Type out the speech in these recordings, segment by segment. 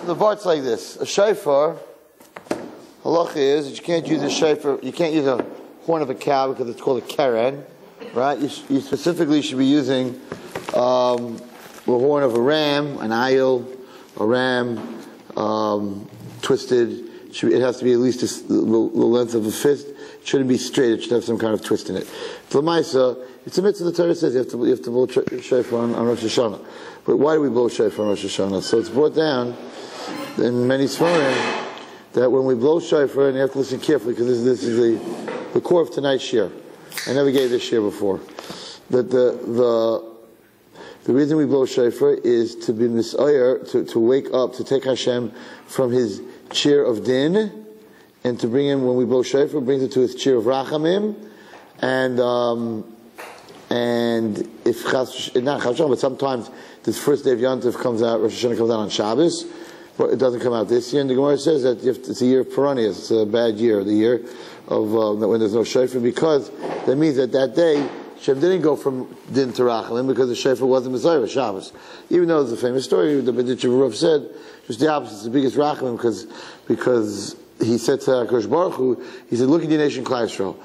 The part's like this. A shofar, halacha is that you can't use a shofar, you can't use a horn of a cow because it's called a keren, right? You specifically should be using the horn of a ram, an ayil, a ram, twisted. It has to be at least the length of a fist. It shouldn't be straight. It should have some kind of twist in it. L'maisa, it's a mitzvah. The Torah says you have to blow shofar on Rosh Hashanah. But why do we blow shofar on Rosh Hashanah? So it's brought down in many svarim that when we blow shofar, and you have to listen carefully because this is the core of tonight's shir. I never gave this shir before. That the reason we blow shofar is to be misayer, to wake up, to take Hashem from his chair of din, and to bring him, when we blow shofar, brings it to his chair of rachamim, and if not Chashav, but sometimes this first day of Yontif comes out, Rosh Hashanah comes out on Shabbos, but it doesn't come out this year. And the Gemara says that it's a year of perennials. It's a bad year, the year of when there's no shofar, because that means that day Hashem didn't go from din to rachamim because the shofar wasn't Messiah Shabbos. Even though it's a famous story, the B'ditcher Rav said just the opposite. It's the biggest rachamim because he said to HaKadosh Baruch Hu, he said, look at your nation, Klal Yisrael.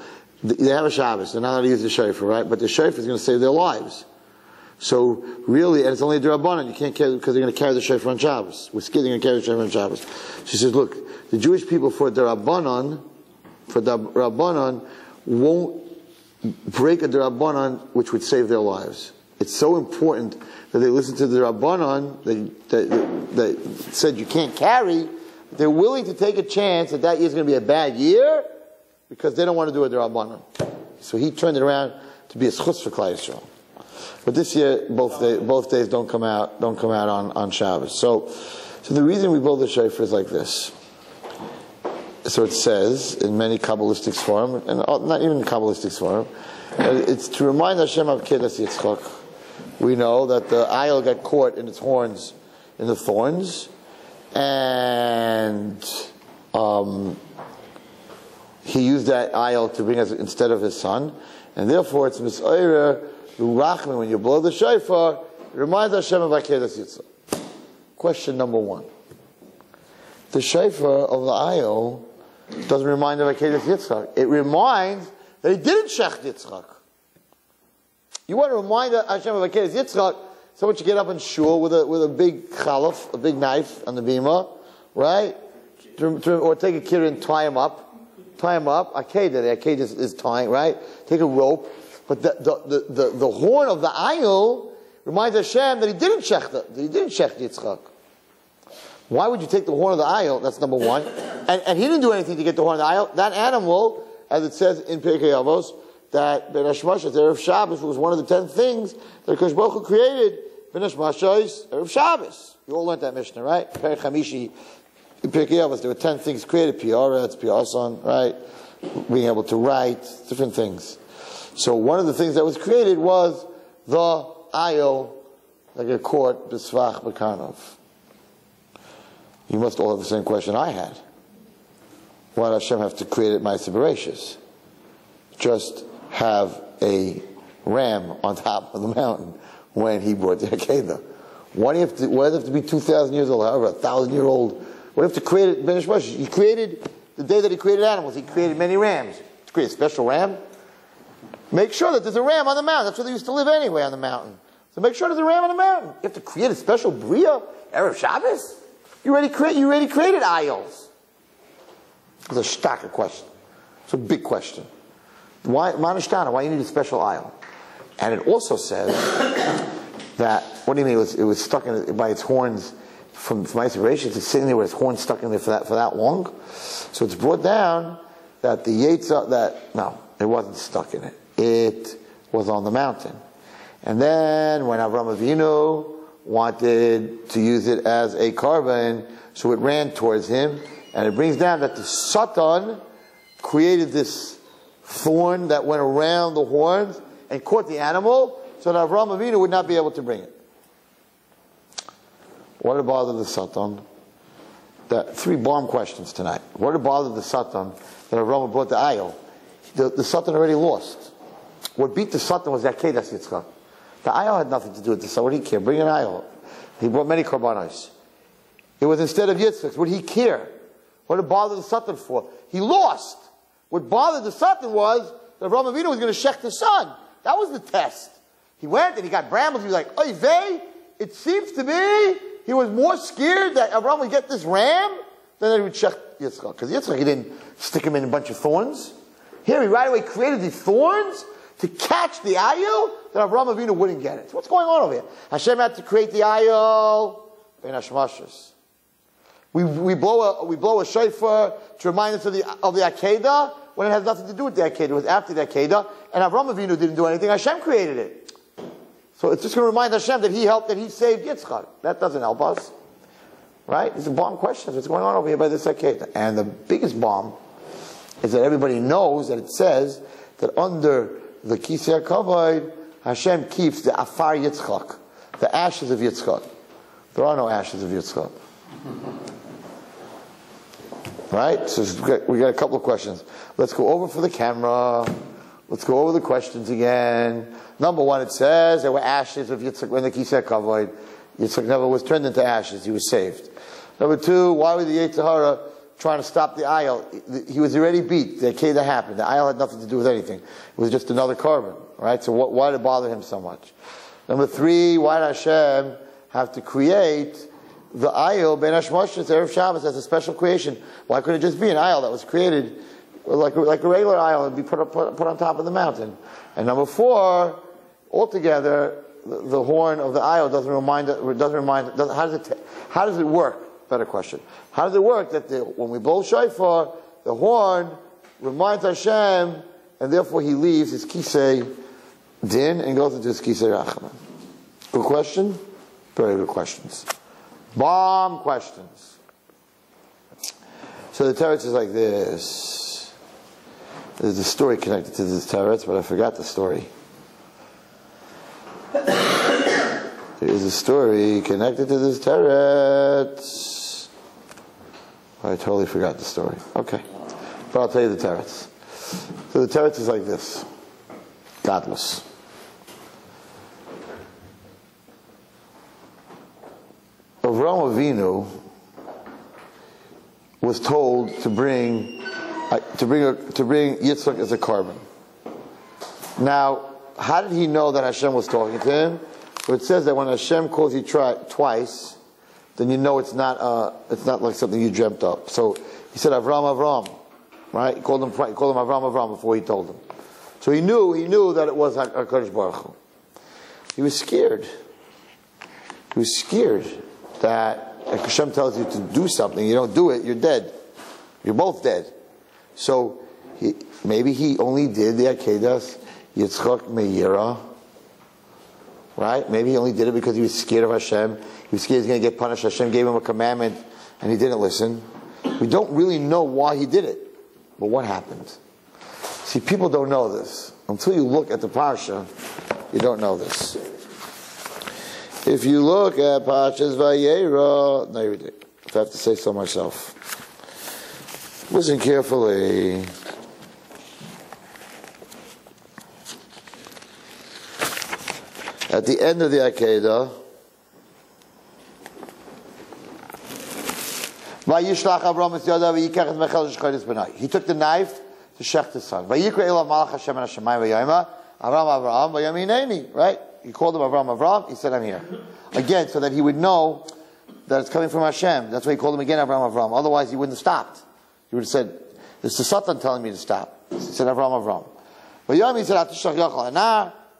They have a Shabbos. They're not allowed to use the shofar, right? But the shofar is going to save their lives. So really, and it's only a d'Rabbanan. You can't carry because they're going to carry the shofar on Shabbos. We're scared they're going to carry the shofar on Shabbos. She says, look, the Jewish people for d'Rabbanan won't break a d'Rabbanan which would save their lives. It's so important that they listen to the d'Rabbanan that said you can't carry. They're willing to take a chance that year is going to be a bad year because they don't want to do a d'Rabbanan. So he turned it around to be a schutz for Klal Yisrael. But this year, both days don't come out on Shabbos. So the reason we blow the shofar is like this. So it says in many Kabbalistic form, and not even Kabbalistic form, it's to remind Hashem of Kedas Yitzchak. We know that the ayil got caught in its horns, in the thorns, and he used that ayil to bring us instead of his son, and therefore it's misayre l'rachmin. When you blow the shofar, it reminds Hashem of Kedas Yitzchak. Question number one: the shofar of the ayil doesn't remind of Kedas Yitzchak. It reminds that he didn't shech Yitzchak. You want to remind Hashem of Kedas Yitzchak, someone should get up in shul with a big chalaf, a big knife on the bima, right? Or take a kid and tie him up. Akedah is tying, right? Take a rope. But the horn of the ayil reminds Hashem that he didn't shech Yitzchak. Why would you take the horn of the ayil? That's number one. And he didn't do anything to get the horn of the ayil. That animal, as it says in Pirkei Avos, that Ben Hashmashas, Erev Shabbos, was one of the 10 things that Kadosh Baruch Hu created. Ben Hashmashas, Erev Shabbos. You all learned that Mishnah, right? Perek Hamishi, in Pirkei Avos, there were 10 things created. Piaretz, Piason, right? Being able to write, different things. So one of the things that was created was the ayil that got caught, B'svach B'karnov. You must all have the same question I had. Why does Hashem have to create it Ma'aseh Bereishis? Just have a ram on top of the mountain when he brought the Akedah. Why does it have to be 2,000 years old, however, 1,000-year-old? Why do you have to create it? Ben Hashmashas, he created, the day that he created animals, he created many rams. To create a special ram, make sure that there's a ram on the mountain. That's where they used to live anyway, on the mountain. So make sure there's a ram on the mountain. You have to create a special bria, Erev Shabbos? You already created ayils. It's a starker question. It's a big question. Why, Manishtana, why you need a special ayil? And it also says that, what do you mean, it was stuck by its horns from isolation? It's sitting there with its horns stuck in there for that long? So it's brought down that the Yetzirah, no, it wasn't stuck in it. It was on the mountain. And then when Avraham Avinu wanted to use it as a carbon, so it ran towards him, and it brings down that the Satan created this thorn that went around the horns and caught the animal, so that Avraham Avinu would not be able to bring it. What did bother the Satan? Three bomb questions tonight. What did bother the Satan that Avraham brought the ayil? The Satan already lost. What beat the Satan was that Kedas Yitzchak. The ayil had nothing to do with the Satan. What did he care? Bring an ayil. He brought many korbanos. It was instead of Yitzchak. Would he care? What did bother the Satan for? He lost. What bothered the Satan was that Avraham Avinu was going to shech the son. That was the test. He went and he got brambles. He was like, oy vey, it seems to me he was more scared that Avraham would get this ram than that he would shech Yitzchak. Because Yitzchak, he didn't stick him in a bunch of thorns. Here, he right away created these thorns to catch the ayil that Avraham Avinu wouldn't get it. So what's going on over here? Hashem had to create the ayil ben hashmashas. We blow a shofar to remind us of the Akedah when it has nothing to do with the Akedah. It was after the Akedah, and Avraham Avinu didn't do anything. Hashem created it. So it's just going to remind Hashem that He helped, that He saved Yitzchak. That doesn't help us. Right? These are bomb questions. What's going on over here by this Akedah? And the biggest bomb is that everybody knows that it says that under the Kisei HaKavod, Hashem keeps the Afar Yitzchak, the ashes of Yitzchak. There are no ashes of Yitzchak. Right? So we got a couple of questions. Let's go over for the camera. Let's go over the questions again. Number one, it says there were ashes of Yitzchak when the Kisei HaKavod. Yitzchak never was turned into ashes. He was saved. Number two, why was the Zecharia trying to stop the ayil? He was already beat. The Akedah happened. The ayil had nothing to do with anything. It was just another carbon. Right? So why did it bother him so much? Number three, why did Hashem have to create the ayil ben hashmashas erev Shabbos as a special creation? Why couldn't it just be an ayil that was created like a regular ayil and be put on top of the mountain? And number four, altogether, the horn of the ayil doesn't remind. How does it work? Better question. How does it work that when we blow shofar, the horn reminds Hashem, and therefore he leaves his kisei din and goes into his kisei rachman? Good question. Very good questions. Bomb questions. So the teretz is like this. There's a story connected to this teretz, but I forgot the story. There is a story connected to this teretz. I totally forgot the story. Okay. But I'll tell you the teretz. So the teretz is like this. Godless. Avraham Avinu was told to bring Yitzchak as a carbon. Now, how did he know that Hashem was talking to him? So it says that when Hashem calls you twice, then you know it's not like something you dreamt up. So he said Avram, right? He called him Avram before he told him. So he knew that it was HaKadosh Baruch Hu. He was scared. He was scared that if Hashem tells you to do something, you don't do it, you're dead. You're both dead. So maybe he only did the Akedas Yitzchak Meira. Right? Maybe he only did it because he was scared of Hashem. He was scared he was going to get punished. Hashem gave him a commandment and he didn't listen. We don't really know why he did it. But what happened? See, people don't know this. Until you look at the Parsha, you don't know this. If you look at Parshas Vayera, no, you did. If I have to say so myself. Listen carefully. At the end of the Akedah, he took the knife to shech the son. Right? He called him Avram. He said, I'm here. Again, so that he would know that it's coming from Hashem. That's why he called him again Avram. Otherwise, he wouldn't have stopped. He would have said, this is the Satan telling me to stop. He said, Avram. He said,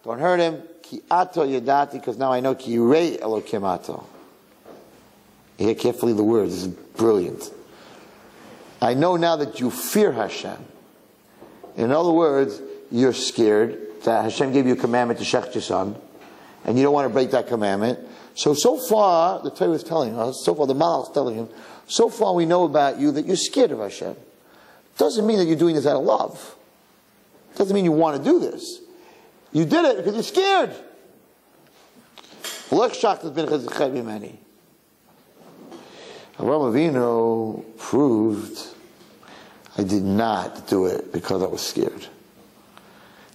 don't hurt him. Ki ato yadati, because now I know ki yirei Elokim ato. Hear carefully the words. This is brilliant. I know now that you fear Hashem. In other words, you're scared that Hashem gave you a commandment to shech your son, and you don't want to break that commandment. So far, the Torah is telling us, the Malach is telling him, so far we know about you that you're scared of Hashem. Doesn't mean that you're doing this out of love. Doesn't mean you want to do this. You did it because you're scared. Avraham Avinu proved I did not do it because I was scared.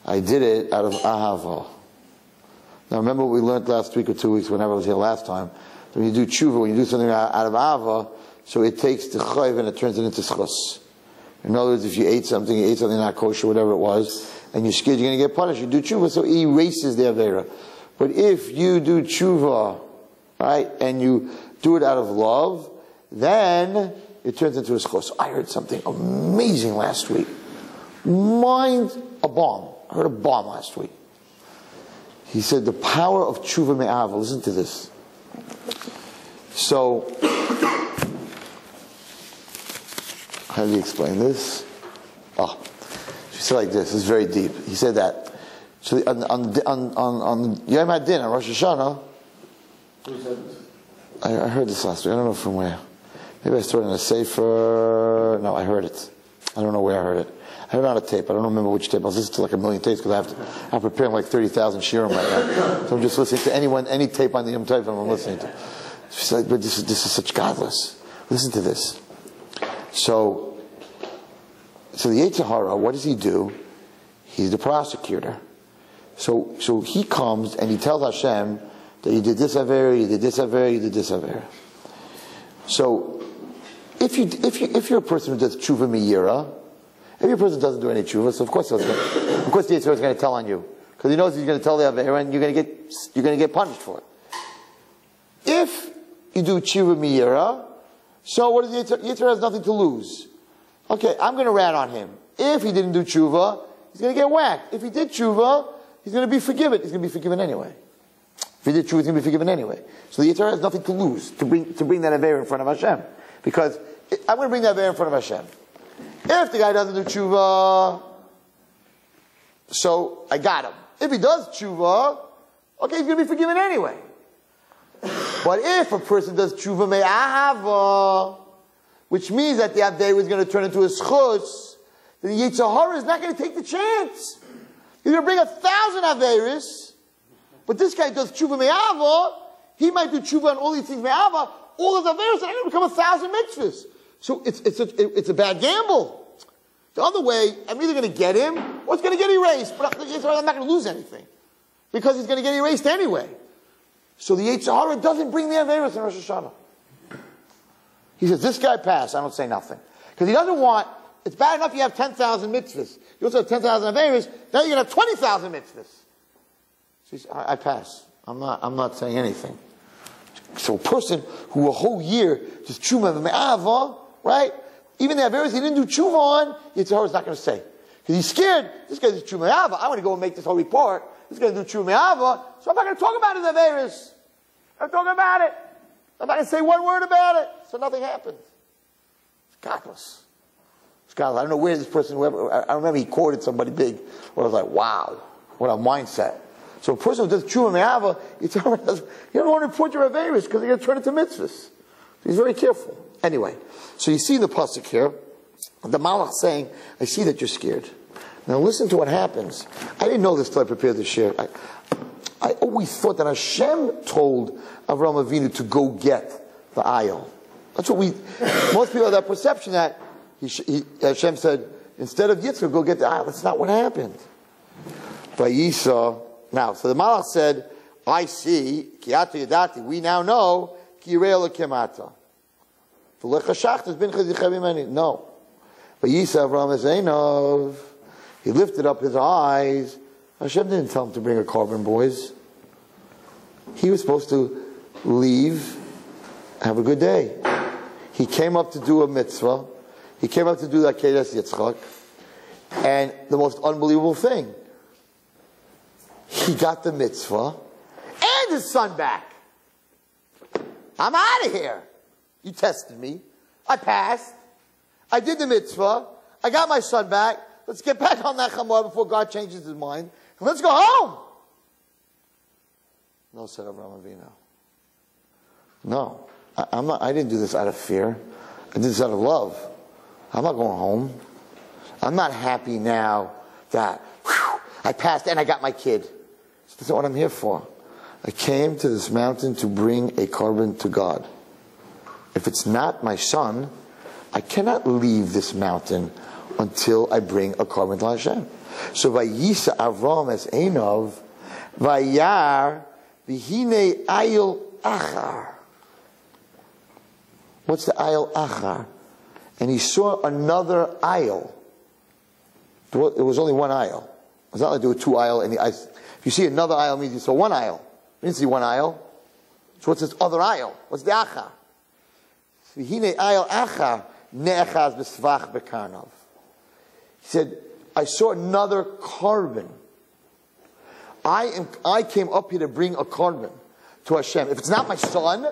I did it out of ahava. Now remember what we learned last week or 2 weeks, whenever I was here last time, When you do tshuva, when you do something out of ava, so it takes the chayv and it turns it into schus. In other words, if you ate something not kosher, whatever it was, and you're scared you're going to get punished, you do tshuva, so it erases the avera. But if you do tshuva, right, and you do it out of love, then it turns into a schos. I heard something amazing last week. Mind a bomb. I heard a bomb last week. He said the power of tshuva me'ava. Listen to this. So, how do you explain this? Oh, he said like this. It's very deep. He said that. So on Yom HaDin, on Rosh Hashanah, I heard this last week. I don't know from where. Maybe I saw it in a sefer. No, I heard it. I don't know where I heard it. I heard it on a tape. I don't remember which tape. I was listening to like a million tapes because I'm preparing like 30,000 shiurim right now. So I'm just listening to any tape on the Yom Tov I'm listening to. She's like, but this is such godless. Listen to this. So the Zecharia, what does he do? He's the prosecutor. So he comes and he tells Hashem that you did this avera, you did this avera, you did this avera. So if you're a person who does tshuva miyira, if you're a person who doesn't do any tshuva, so of course the Zecharia is going to tell on you because he knows he's going to tell the avera and you're going to get punished for it. If you do tshuva miyira, so what does the Zecharia has nothing to lose. Okay, I'm going to rat on him. If he didn't do tshuva, he's going to get whacked. If he did tshuva, he's going to be forgiven. He's going to be forgiven anyway. If he did tshuva, he's going to be forgiven anyway. So the Zecharia has nothing to lose to bring that avera in front of Hashem. Because I'm going to bring that avera in front of Hashem. If the guy doesn't do tshuva, so I got him. If he does tshuva, okay, he's going to be forgiven anyway. But if a person does tshuva me'ahava, which means that the avera is going to turn into a schus, then the Zecharia is not going to take the chance. He's going to bring 1,000 averis, but this guy does tshuva me'ava. He might do tshuva on all these things me'ava. All his averis are going to become 1,000 mitzvahs. So it's a bad gamble. The other way, I'm either going to get him or it's going to get erased. But I'm not going to lose anything because he's going to get erased anyway. So the Zecharia doesn't bring the averis in Rosh Hashanah. He says, this guy passed. I don't say nothing. Because he doesn't want, it's bad enough you have 10,000 mitzvahs. You also have 10,000 averis. Now you're going to have 20,000 mitzvahs. So he says, I pass. I'm not saying anything. So a person who a whole year does tshuva me'ava, right? Even the averis he didn't do tshuva on, Zecharia is not going to say. Because he's scared. This guy does tshuva me'ava. I want to go and make this whole report. This guy does tshuva me'ava. So I'm not going to talk about his averis. I'm talking about it. I'm not going to say one word about it. So nothing happens. It's godless. It's godless. I don't know where this person, I remember he quoted somebody big, where I was like, wow, what a mindset. So a person who does tshuva me'ava, you don't want to report your averis because they're going to turn into mitzvahs. So he's very careful. Anyway, so you see the pasuk here, the malach saying, I see that you're scared. Now listen to what happens. I didn't know this till I prepared the share. I always thought that Hashem told Avraham Avinu to go get the isle. That's what most people have that perception that Hashem said, instead of Yitzchak, go get the isle. That's not what happened. Vayisa. Now, so the Malach said, I see, Kiatu Yadati, we now know, Kirei Lekemata. V'lechashach has been chazichavimani. No. Vayisa Avraham Ezainov. He lifted up his eyes. Hashem didn't tell him to bring a carbon, boys. He was supposed to leave, have a good day. He came up to do a mitzvah. He came up to do that Kedas Yitzchak. And the most unbelievable thing, he got the mitzvah and his son back. I'm out of here. You tested me. I passed. I did the mitzvah. I got my son back. Let's get back on that Chamor before God changes his mind. And let's go home. No, said Avraham Avinu. No. I didn't do this out of fear. I did this out of love. I'm not going home. I'm not happy now that I passed and I got my kid. That's not what I'm here for. I came to this mountain to bring a carbon to God. If it's not my son, I cannot leave this mountain until I bring a carbon to Hashem. So Vayisa Avram es Einov, Vayar Vihine Ayil Achar. What's the ayil achar? And he saw another ayil. It was only one ayil. It's not like there were two ayil. If you see another ayil, means you saw one ayil. You didn't see one ayil. So what's this other ayil? What's the achar? V'hine ayil achar ne'echaz b'svach b'karnav. He said, I saw another carbon. I came up here to bring a carbon to Hashem. If it's not my son,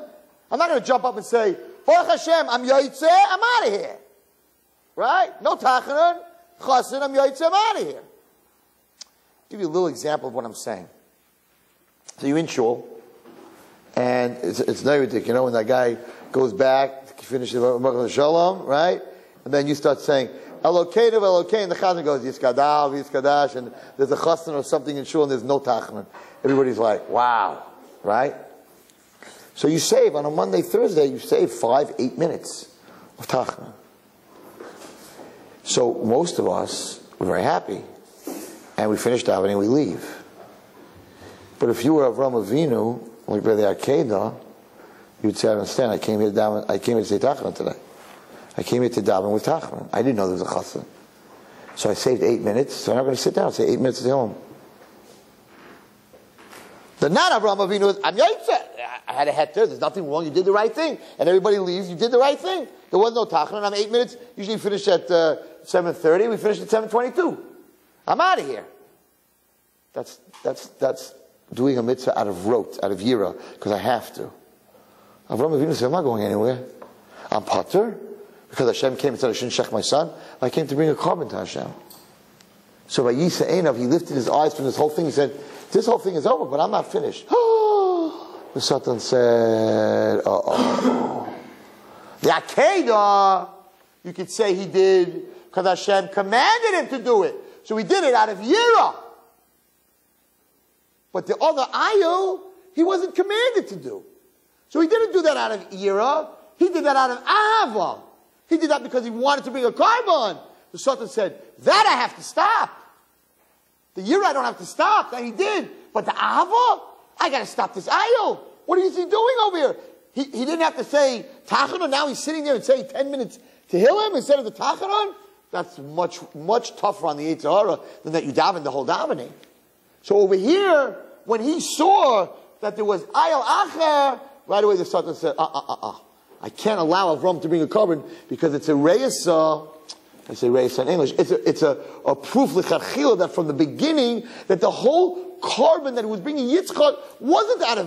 I'm not going to jump up and say, Baruch Hashem, I'm yoytzeh, I'm out of here. Right? No tachanun, chassid, I'm yoytzeh, I'm out of here. I'll give you a little example of what I'm saying. So you're in shul, and it's neighborhood, you know, when that guy goes back, finishes the shalom, right? And then you start saying, Elokeinu, Elokeinu, and the chazan goes, Yiskadav, Yiskadash, and there's a chassan or something in shul, and there's no tachanun. Everybody's like, wow, right? So you save, on a Monday, Thursday, you save 5-8 minutes of tachanun. So most of us, we're very happy. And we finish davening, we leave. But if you were Avram Avinu, like by the Akedah, you'd say, I understand, I came here to say tachanun today. I came here to daven with tachanun. I didn't know there was a chassan. So I saved 8 minutes, so I'm not going to sit down, say 8 minutes at home. The not Avraham Avinu, I'm yoytzeh. I had a heter, there's nothing wrong, you did the right thing. And everybody leaves, you did the right thing. There was no tachanun, I'm 8 minutes, usually finish at 7:30, we finished at 7:22. I'm out of here. That's doing a mitzvah out of rote, out of yira, because I have to. Avraham Avinu said, I'm not going anywhere. I'm patur. Because Hashem came and said, I shouldn't shech my son. I came to bring a carbon to Hashem. So by Yisa Einav, he lifted his eyes from this whole thing. He said, this whole thing is over, but I'm not finished. The Satan said, uh-oh. The Akedah, you could say he did because Hashem commanded him to do it. So he did it out of Yira. But the other Ayil, he wasn't commanded to do. So he didn't do that out of Yira. He did that out of Ahava. He did that because he wanted to bring a carbon. The Satan said, that I have to stop. The Yira I don't have to stop. That he did. But the Ahava, I got to stop this Ayil. What is he doing over here? He didn't have to say Tachanun. Now he's sitting there and saying 10 minutes to heal him instead of the Tachanun. That's much tougher on the Zecharia than that you daven the whole davening. So over here, when he saw that there was Ayil Acher, right away the Satan said, I can't allow Avram to bring a carbon because it's a reisa. I say reisa in English. It's a proof l'chachila that from the beginning that the whole carbon that he was bringing Yitzchak wasn't out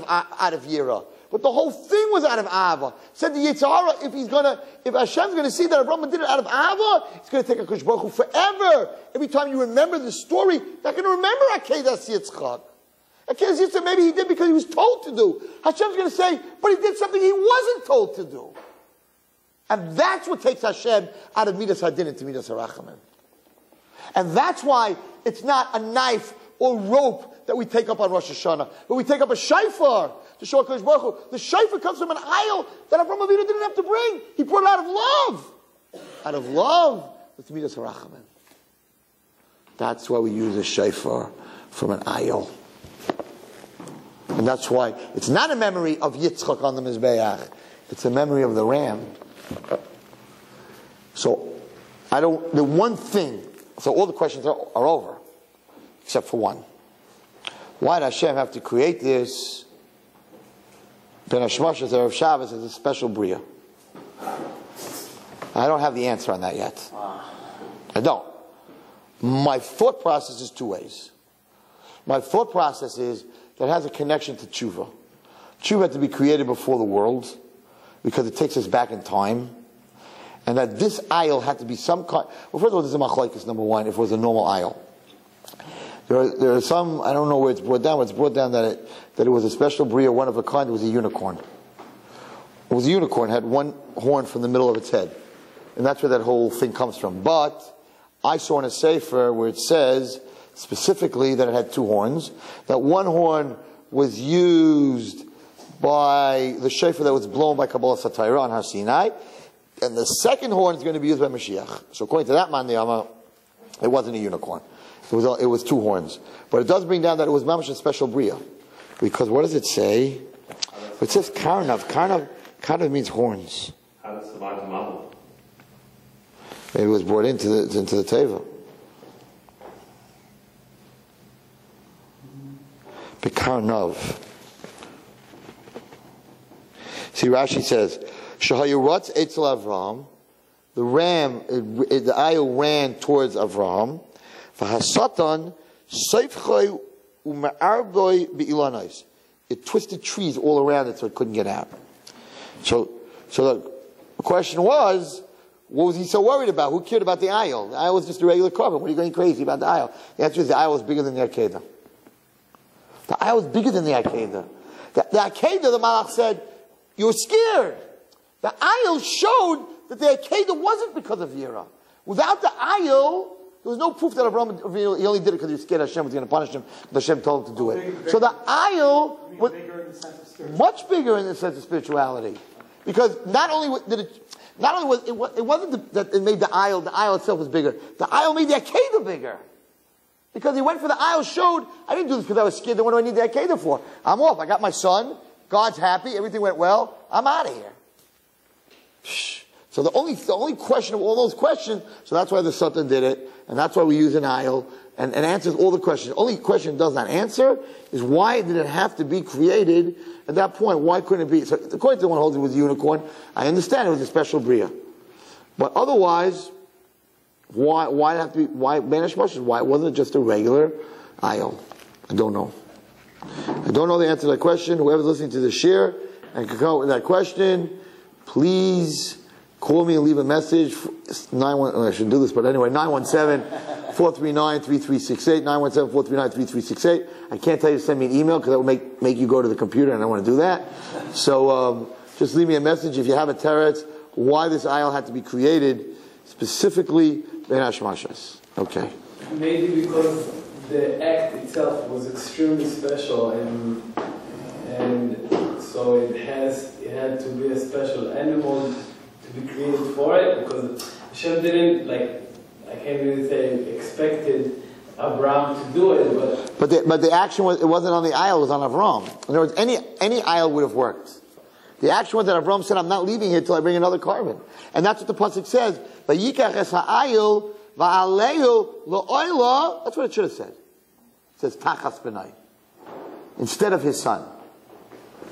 of Yira, but the whole thing was out of Ava. Said the Zecharia, if Hashem's going to see that Avram did it out of Ava, it's going to take a Kosh Baruch Hu forever. Every time you remember the story, you're not going to remember Akedas Yitzchak. Akedas Yitzchak maybe he did because he was told to do. Hashem's going to say, but he did something he wasn't told to do. And that's what takes Hashem out of Midas Hadin into Midas Harachamim. And that's why it's not a knife or rope that we take up on Rosh Hashanah, but we take up a shofar to show HaKadosh Baruch Hu. The shofar comes from an ayil that Avraham Avinu didn't have to bring. He brought it out of love. Out of love, it's Midas Harachamim. That's why we use a shofar from an ayil. And that's why it's not a memory of Yitzchak on the Mizbeach. It's a memory of the ram. So, the one thing, so all the questions are over, except for one. Why did Hashem have to create this? Ben Hashmashas Erev Shabbos is a special bria. I don't have the answer on that yet. I don't. My thought process is two ways. My thought process is that it has a connection to tshuva. Tshuva had to be created before the world because it takes us back in time. And that this ayil had to be some kind. Well, first of all, this is a machlokes, number one, if it was a normal ayil. There are some, I don't know where it's brought down, but it's brought down that it was a special bria, one of a kind. It was a unicorn. It was a unicorn, had one horn from the middle of its head. And that's where that whole thing comes from. But I saw in a sefer where it says specifically that it had two horns. That one horn was used by the shofar that was blown by Kabbalah Satira on Har Sinai. And the second horn is going to be used by Mashiach. So according to that man, it wasn't a unicorn. It was two horns. But it does bring down that it was mamash a special bria. Because what does it say? It says karnav. Karnav means horns. How did it survive the model? Maybe it was brought into the teva. Bekarnov. See, Rashi says, "Shahayurutz etzel Avraham." The ram, the ayil ran towards Avraham. V'hasatan seifchay u'ma'arboi be'ilanais. It twisted trees all around it so it couldn't get out. So the question was, what was he so worried about? Who cared about the ayil? The ayil was just a regular carbon. What are you going crazy about the ayil? The answer is the ayil was bigger than the Akedah. The ayil was bigger than the Akedah. The Akedah, the Malach said, you were scared. The ayil showed that the Akedah wasn't because of Yira. Without the ayil, there was no proof that Abraham, he only did it because he was scared Hashem was going to punish him, but Hashem told him to do it. So the ayil was much bigger in the sense of spirituality. Because not only was it wasn't that it made the ayil itself was bigger. The ayil made the Akedah bigger. Because he went for the ayil, showed, I didn't do this because I was scared, then what do I need the Akedah for? I'm off, I got my son, God's happy, everything went well, I'm out of here. So the only question of all those questions, so that's why the Satan did it, and that's why we use an ayil, and answers all the questions. The only question it does not answer is why did it have to be created at that point? Why couldn't it be? So according to the one holding it was a unicorn, I understand it was a special bria. But otherwise, why banish Moshe? Why wasn't it just a regular ayil? I don't know. I don't know the answer to that question. Whoever's listening to the shir and can come up with that question, please call me and leave a message. I shouldn't do this, but anyway, 917-439-3368, 917-439-3368. I can't tell you to send me an email because that would make you go to the computer, and I don't want to do that. So just leave me a message if you have a teretz, why this ayil had to be created, specifically Ben Hashmashas. Okay. Maybe because the act itself was extremely special, and so it had to be a special animal to be created for it, because Hashem didn't, I can't really say expected Abraham to do it, but the action was, it wasn't on the ayil, it was on Avram. In other words, any ayil would have worked. The action was that Avram said, I'm not leaving here till I bring another carbon. And that's what the pasuk says. Vayikach es ha'ayil va'alehu lo'oila. That's what it should have said. It says tachas benai. Instead of his son.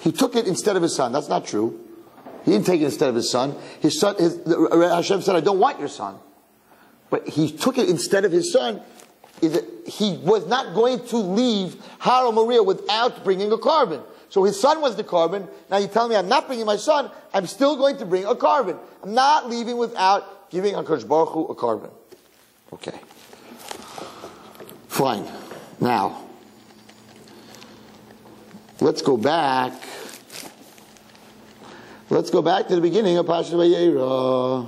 He took it instead of his son. That's not true. He didn't take it instead of his son. Hashem said, I don't want your son. But he took it instead of his son. He was not going to leave Har Moriah without bringing a carbon. So his son was the carbon. Now you're telling me I'm not bringing my son. I'm still going to bring a carbon. I'm not leaving without giving HaKadosh Baruch Hu a carbon. Okay. Fine. Now, let's go back. Let's go back to the beginning of Parashat Vayera.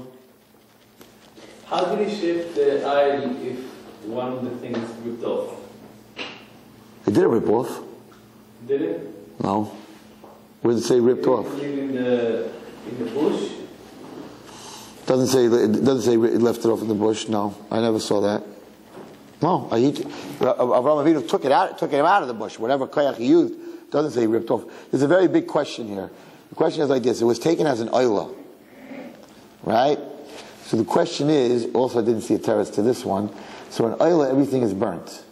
How did he shift the ayil if one of the things ripped off? It didn't rip off. Did it? No. Where does it say ripped off? In the bush? Doesn't say it left it off in the bush. No, I never saw that. No, Avraham Avinu took him out of the bush. Whatever koyach he used, doesn't say he ripped off. There's a very big question here. The question is like this: it was taken as an oila, right? So the question is, also I didn't see a teretz to this one. So in oila, everything is burnt.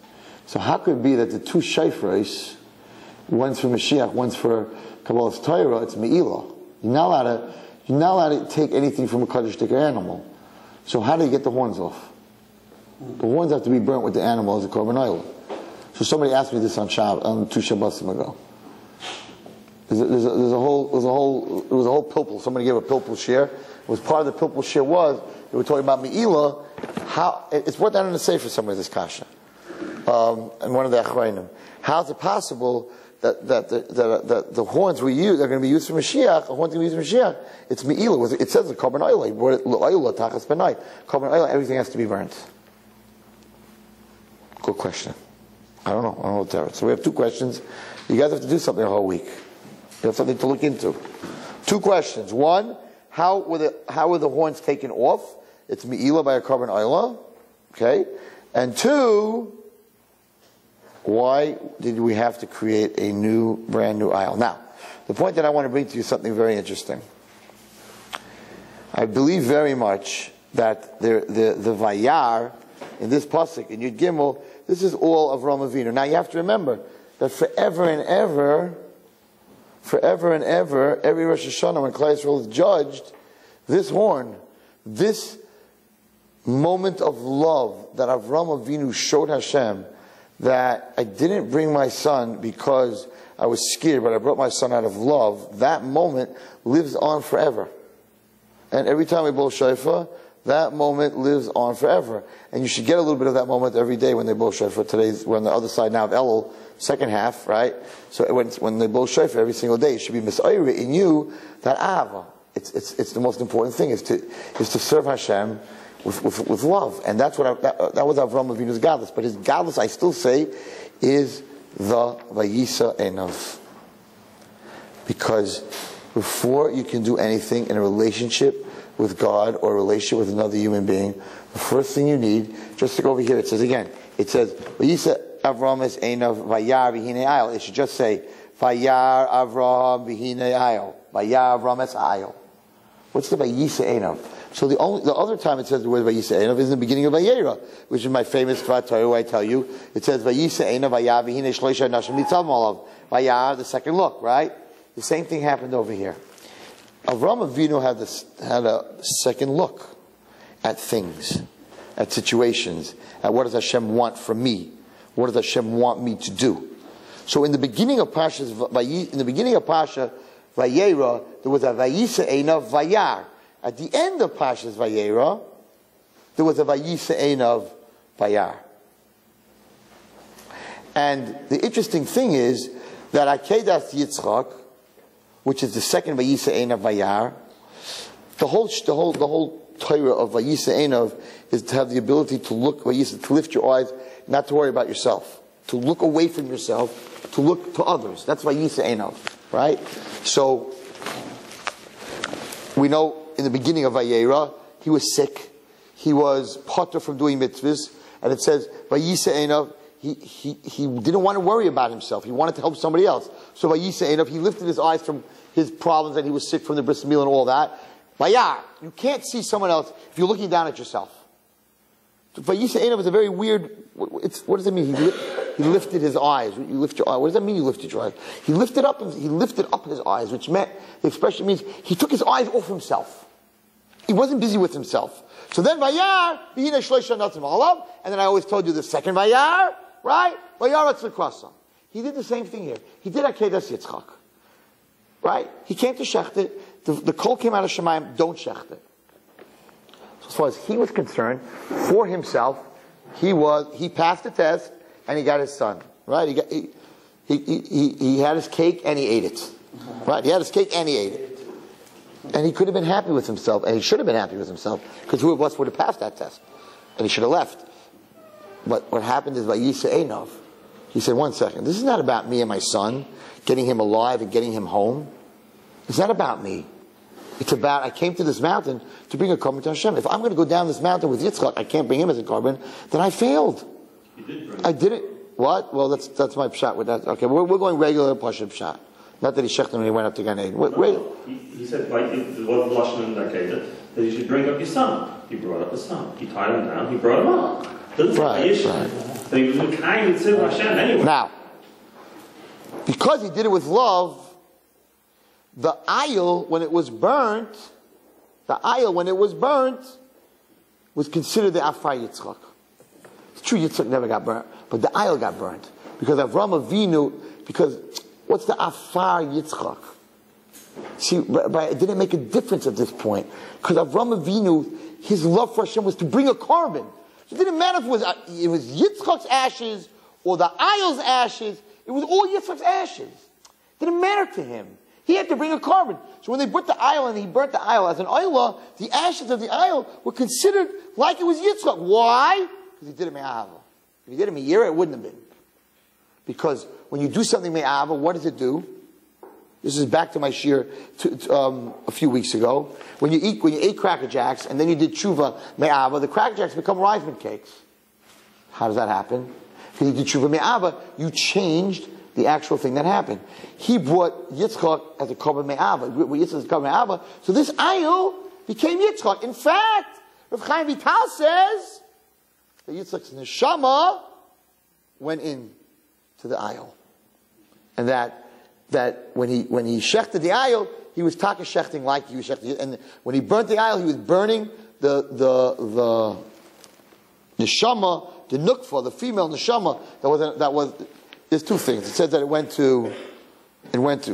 So how could it be that the two shayfros, one's for Mashiach, one's for Kabbalah's Torah, it's me'ilah? You're not allowed to take anything from a kaddish sticker animal. So how do you get the horns off? The horns have to be burnt with the animal as a korban oil. So somebody asked me this on 2 Shabbosim ago. There was a whole pilpul. Somebody gave a pilpul share. It was part of the pilpul share was they were talking about me'ilah. How it's brought down in the sefer somewhere, this kasha, and one of the achrayim. How is it possible that the horns we use are going to be used for Mashiach? The horns are going to be used for Mashiach. It's me'ilah. It says the korban oil. He brought it l'oila tachas benai. Korban oil. Everything has to be burnt. Good question. I don't know Derek. So we have two questions. You guys have to do something the whole week. You have something to look into. Two questions. One, how were the horns taken off? It's me'ilah by a korban oila. Okay. And two, why did we have to create a brand new ayil? Now, the point that I want to bring to you is something very interesting. I believe very much that the Vayar in this pasuk in Yud Gimel, this is all of Avraham Avinu. Now you have to remember that forever and ever, every Rosh Hashanah when Klal Yisrael is judged, this horn, this moment of love that Avraham Avinu showed Hashem, that I didn't bring my son because I was scared, but I brought my son out of love, that moment lives on forever. And every time we blow shofar, that moment lives on forever. And you should get a little bit of that moment every day when they blow shofar. We're on the other side now of Elul, second half, right? So when they blow shofar every single day, it should be misayri in you, that ahava. It's the most important thing, is to serve Hashem with love. And that's what that was Avraham Avinu's godless. But his godless, I still say, is the Vayisa Enav. Because before you can do anything in a relationship with God or a relationship with another human being, the first thing you need, just to go over here, it says again, it says, Vayisa Avraham es Enav Vayar V'hinei Ayil. It should just say, Vayar Avraham V'hinei Ayil. Vayar Avraham es Ayil. What's the Vayisa Enav? So the other time it says the word Vayisa Enav is in the beginning of Vayera, which is my famous Torah where I tell you, it says Vayisa Enav Vayar V'hinei Shloisha Nashim Nitzav Malav. Vayar, the second look, right? The same thing happened over here. Avraham Avinu had a second look at things, at situations, at what does Hashem want from me? What does Hashem want me to do? So in the beginning of Pasha Vayera, there was a Vayisa Einav Vayar. At the end of Pasha's Vayera, there was a Vayisa Einav Vayar. And the interesting thing is that Akedas Yitzchak, which is the second Vayisa Einav Vayar, the whole Torah of Vayisa Einav is to have the ability to look, to lift your eyes, not to worry about yourself, to look away from yourself, to look to others. That's Vayisa Einav, right? So we know in the beginning of Vayera, he was sick, he was potter from doing mitzvahs, and it says Vayisa Einav, he didn't want to worry about himself. He wanted to help somebody else. So Vayisa Einav, he lifted his eyes from his problems, and he was sick from the bris milah and all that. Vayar, you can't see someone else if you're looking down at yourself. Vayisa Einav is a very weird. What does it mean? He lifted his eyes. You lift your eyes. What does that mean? You lifted your eyes. He lifted up his eyes, which meant the expression means he took his eyes off himself. He wasn't busy with himself. So then Vayar, and then I always told you the second Vayar, right? Vayar Atzlikrasa. He did the same thing here. He did Akedas Yitzchak. Right? He came to Shechted. The call came out of Shemayim, don't Shechted. So as far as he was concerned, for himself, he passed the test and he got his son. Right? He had his cake and he ate it. Right? He had his cake and he ate it. And he could have been happy with himself, and he should have been happy with himself, because who of us would have passed that test? And he should have left. But what happened is Vayisa Einav, he said, one second, this is not about me and my son, getting him alive and getting him home. It's not about me. It's about, I came to this mountain to bring a carbon to Hashem. If I'm going to go down this mountain with Yitzchak, I can't bring him as a carbon, then I failed. You did bring him. I did it. What? Well, that's my pshat with that. Okay, we're going regular Pasha pshat. Not that he shechted when he went up to Gan Eden. He said, like, it was the Lashon in that case, that you should bring up your son. He brought up his son. He tied him down. He brought him up. Doesn't say issue. So he was kind to Hashem anyway. Now, because he did it with love, the ayil, when it was burnt, was considered the Afar Yitzchak. It's true Yitzchak never got burnt, but the ayil got burnt. Because Avraham Avinu, what's the Afar Yitzchak? See, but it didn't make a difference at this point. Because Avraham Avinu, his love for Hashem was to bring a carbon. So it didn't matter if it was Yitzchak's ashes or the ayil's ashes. It was all Yitzchak's ashes. It didn't matter to him. He had to bring a carbon. So when they put the ayil and he burnt the ayil as an aylah, the ashes of the ayil were considered like it was Yitzchak. Why? Because he did it me'ahava. If he did it me'yira, it wouldn't have been. Because when you do something me'ahava, what does it do? This is back to my shir a few weeks ago. When you ate Cracker Jacks and then you did tshuva me'ahava, the Cracker Jacks become Reisman cakes. How does that happen? Because you did tshuva me'ahava, you changed the actual thing that happened. He brought Yitzchak as a korban me'ahava. Yitzchak as a korban me'ahava. So this ayil became Yitzchak. In fact, Rav Chaim Vital says that Yitzchak's neshama went in to the aisle. And that when he shechted the aisle, he was taka shechting like he was shechting. And when he burnt the aisle, he was burning the neshama, the nukva, the female neshama. There's two things. It said that it went to.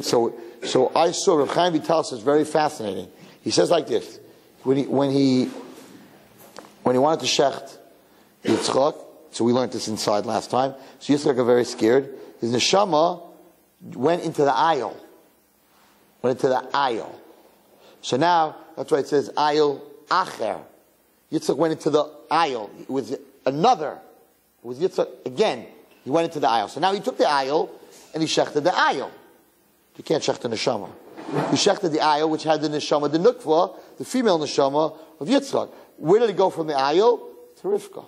So I saw Rav Chaim Vital says very fascinating. He says like this: when he wanted to shecht Yitzchak, so we learned this inside last time. So Yitzchak got very scared. His neshama went into the aisle. So now, that's why it says aisle acher. Yitzchak went into the aisle. It was another. It was Yitzchak again. He went into the aisle. So now he took the aisle and he shechted the aisle. You can't shecht the neshama. He shechted the aisle, which had the neshama, the nukva, the female neshama of Yitzchak. Where did it go from the aisle? To Rivka.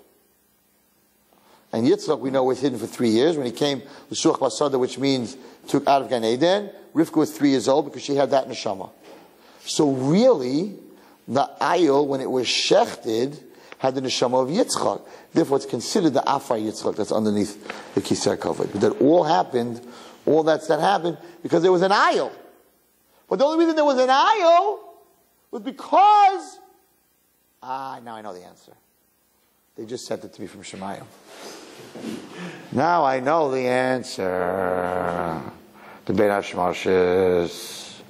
And Yitzchak, we know, was hidden for 3 years. When he came, L'shuach Basada, which means took out of Gan Eden, Rivka was 3 years old because she had that neshama. So really, the aisle, when it was shechted, had the neshama of Yitzchak. Therefore, it's considered the Afar Yitzchak that's underneath the Kisei Kavod. But that all happened, that happened because there was an aisle. But the only reason there was an aisle was because, now I know the answer. They just sent it to me from Shemayim. Now I know the answer. The Bein HaShmoshes.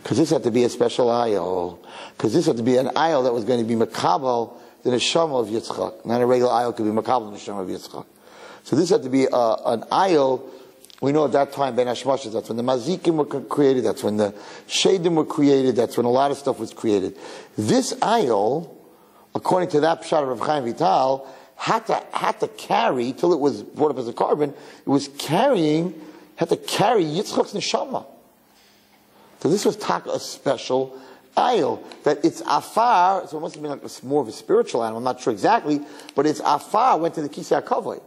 Because this had to be a special aisle. Because this had to be an aisle that was going to be Makabal, the Neshama of Yitzchak. Not a regular aisle could be Makabal, the Neshama of Yitzchak. So this had to be an aisle. We know at that time, Bein HaShmoshes, that's when the Mazikim were created, that's when the Shadim were created, that's when a lot of stuff was created. This aisle, according to that Pshat of Rav Chaim Vital, had to carry, till it was brought up as a carbon, had to carry Yitzchak's neshama. So this was a special aisle. That it's afar, so it must have been like more of a spiritual animal, I'm not sure exactly, but it's afar went to the Kisei HaKavod.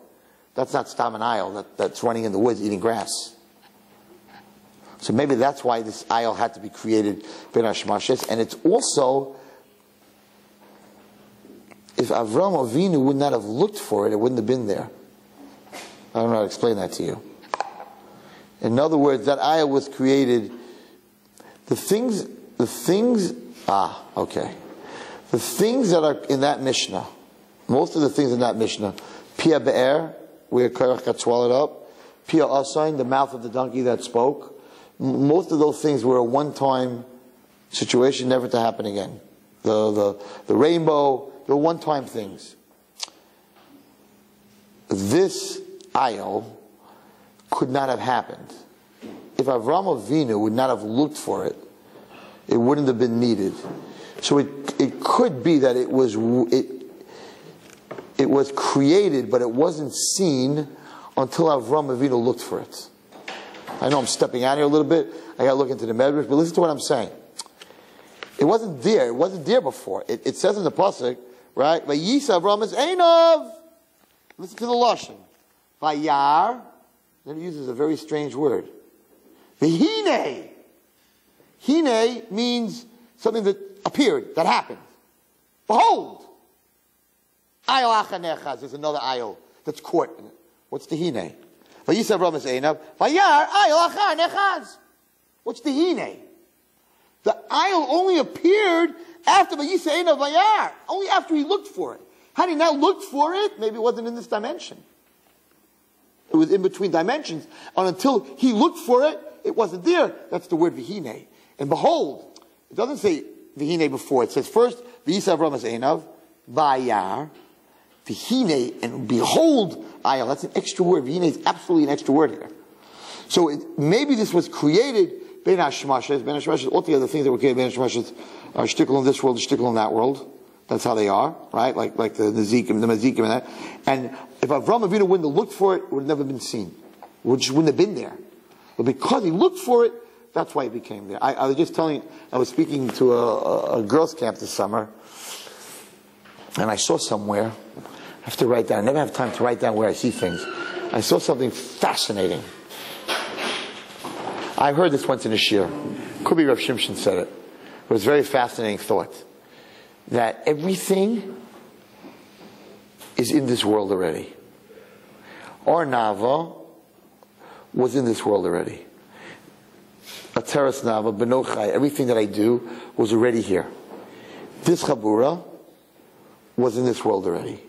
That's not stam an aisle that's running in the woods eating grass. So maybe that's why this aisle had to be created, Bein HaShmoshes, and it's also, if Avram Avinu would not have looked for it, it wouldn't have been there. I don't know how to explain that to you. In other words, that aisle was created, the things that are in that Mishnah, most of the things in that Mishnah, Pia Be'er, where Korach got swallowed up, Pia Asain, the mouth of the donkey that spoke, most of those things were a one-time situation, never to happen again. The rainbow, they're one-time things. This aisle could not have happened. If Avram Avinu would not have looked for it, it wouldn't have been needed. So it could be that it was created, but it wasn't seen until Avram Avinu looked for it. I know I'm stepping out here a little bit. I got to look into the Medrash, but listen to what I'm saying. It wasn't there. It wasn't there before. It says in the pasuk, right? Vayisa Avram is Einav. Listen to the lashon. Vayar. Then it uses a very strange word. V'hine. Hine means something that appeared, that happened. Behold. Ayol achanechaz. There's another ayol that's caught in it. What's the hine? Vayisa Avram is Einav. Vayar ayol achanechaz. What's the hine? The aisle only appeared after Vayisa Einav Vayar. Only after he looked for it. Had he not looked for it, maybe it wasn't in this dimension. It was in between dimensions. And until he looked for it, it wasn't there. That's the word Vihine. And behold, it doesn't say Vihine before. It says first, Vayisa Avram is Einav Vayar. Vihine, and behold, aisle. That's an extra word. Vihine is absolutely an extra word here. So maybe this was created Bein HaShmoshes, all the other things that were created, Bein HaShmoshes are shtickle in this world, shtickle in that world. That's how they are, right? Like the Mazikim and that. And if Avram Avinu wouldn't have looked for it, it would have never been seen. It just wouldn't have been there. But because he looked for it, that's why it became there. I was just telling, I was speaking to a girls' camp this summer, and I saw somewhere, I have to write down, I never have time to write down where I see things. I saw something fascinating. I heard this once in a shir. Could be Rav Shimshon said it. It was a very fascinating thought that everything is in this world already. Our Nava was in this world already. Ateres Nava, Benochai, everything that I do was already here. This Chabura was in this world already.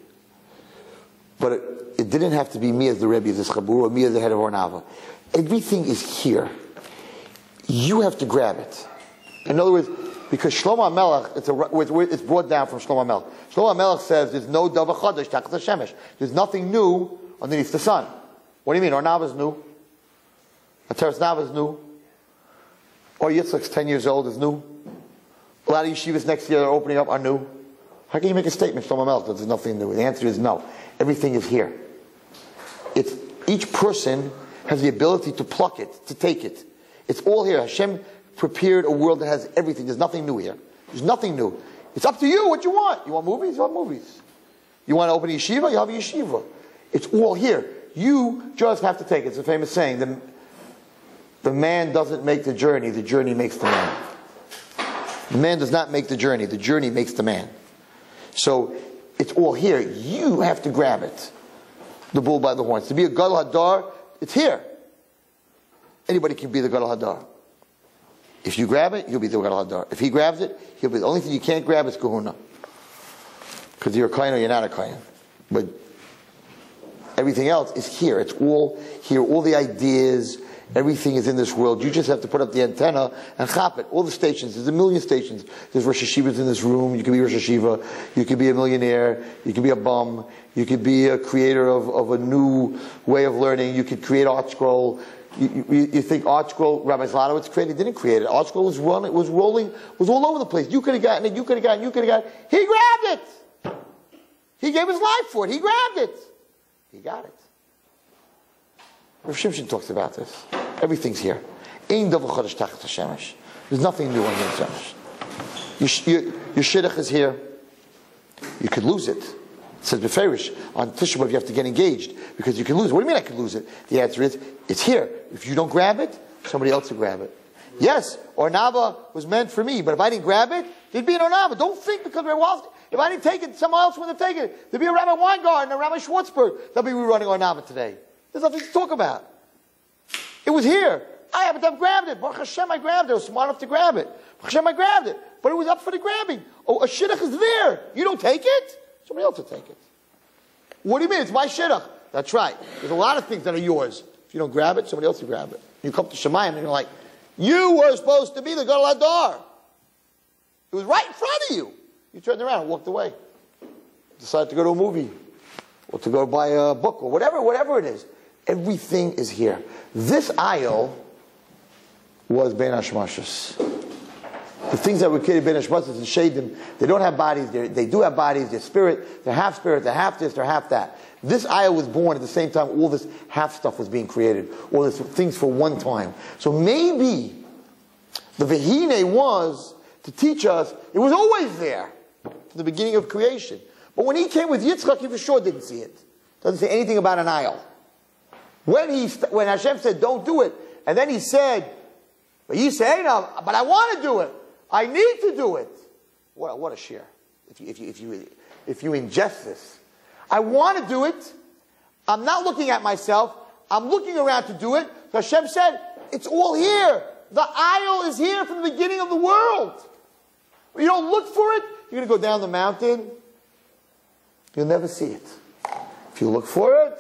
But it didn't have to be me as the Rebbe of this Chabura or me as the head of our Nava. Everything is here. You have to grab it. In other words, because Shlomo HaMelech, it's brought down from Shlomo HaMelech. Shlomo HaMelech says there's no Davar Chadash Tachat HaShemesh. There's nothing new underneath the sun. What do you mean? Our Nava is new. Ateres Nava is new. Or Yitzchak's 10 years old is new. A lot of yeshivas next year are opening up are new. How can you make a statement, Shlomo HaMelech, that there's nothing new? The answer is no. Everything is here. Each person has the ability to pluck it, to take it. It's all here. Hashem prepared a world that has everything. There's nothing new here. There's nothing new. It's up to you what you want. You want movies? You want movies. You want to open a yeshiva? You have a yeshiva. It's all here. You just have to take it. It's a famous saying. The man doesn't make the journey makes the man. The man does not make the journey makes the man. So, it's all here. You have to grab it. The bull by the horns. To be a Gadol Hadar, it's here. Anybody can be the Gadol Hadar. If you grab it, you'll be the Gadol Hadar. If he grabs it, he'll be. The only thing you can't grab is Kahuna. Because you're a Kohen or you're not a Kohen. But everything else is here. It's all here. All the ideas, everything is in this world. You just have to put up the antenna and chop it. All the stations. There's a million stations. There's Rosh Hashivas in this room. You can be Rosh Hashiva. You can be a millionaire. You can be a bum. You could be a creator of a new way of learning. You could create Art Scroll. You think Art Scroll, Rabbi Zlotowitz created, didn't create it. Art Scroll was rolling, was all over the place. You could have gotten it, you could have gotten it, you could have gotten it. He grabbed it. He gave his life for it. He grabbed it. He got it. Rav Shimshon talks about this. Everything's here. Ein davar chadash tachat hashemesh. There's nothing new on the Shemesh. Your shidduch is here. You could lose it. It says Beferish, on Tisha B'Av you have to get engaged because you can lose it. What do you mean I can lose it? The answer is, it's here. If you don't grab it, somebody else will grab it. Yes, Ornava was meant for me, but if I didn't grab it, there'd be an Ornava. Don't think because if I didn't take it, someone else would have taken it. There'd be a Rabbi Weingarten, a Rabbi Schwartzberg. They'll be rerunning Ornava today. There's nothing to talk about. It was here. I happen to have grabbed it. Baruch Hashem, I grabbed it. I was smart enough to grab it. Baruch Hashem, I grabbed it. But it was up for the grabbing. Oh, a shidduch is there. You don't take it? Somebody else will take it. What do you mean? It's my shidduch. That's right. There's a lot of things that are yours. If you don't grab it, somebody else will grab it. You come to Shemayim and you're like, you were supposed to be the Gadol Hadar. It was right in front of you. You turned around and walked away. Decided to go to a movie. Or to go buy a book or whatever it is. Everything is here. This aisle was Ben Hashmashas. The things that were created Ben Hashmashas and Shadim, they don't have bodies. They do have bodies. They're spirit. They're half this. They're half that. This aisle was born at the same time all this half stuff was being created. All these things for one time. So maybe the Vehine was to teach us it was always there from the beginning of creation. But when he came with Yitzchak, he for sure didn't see it. Doesn't say anything about an aisle. When Hashem said, don't do it, and then he said, but you say, no, but I want to do it. I need to do it. What a share. If you ingest this. I want to do it. I'm not looking at myself. I'm looking around to do it. So Hashem said, it's all here. The aisle is here from the beginning of the world. When you don't look for it, you're going to go down the mountain. You'll never see it. If you look for it,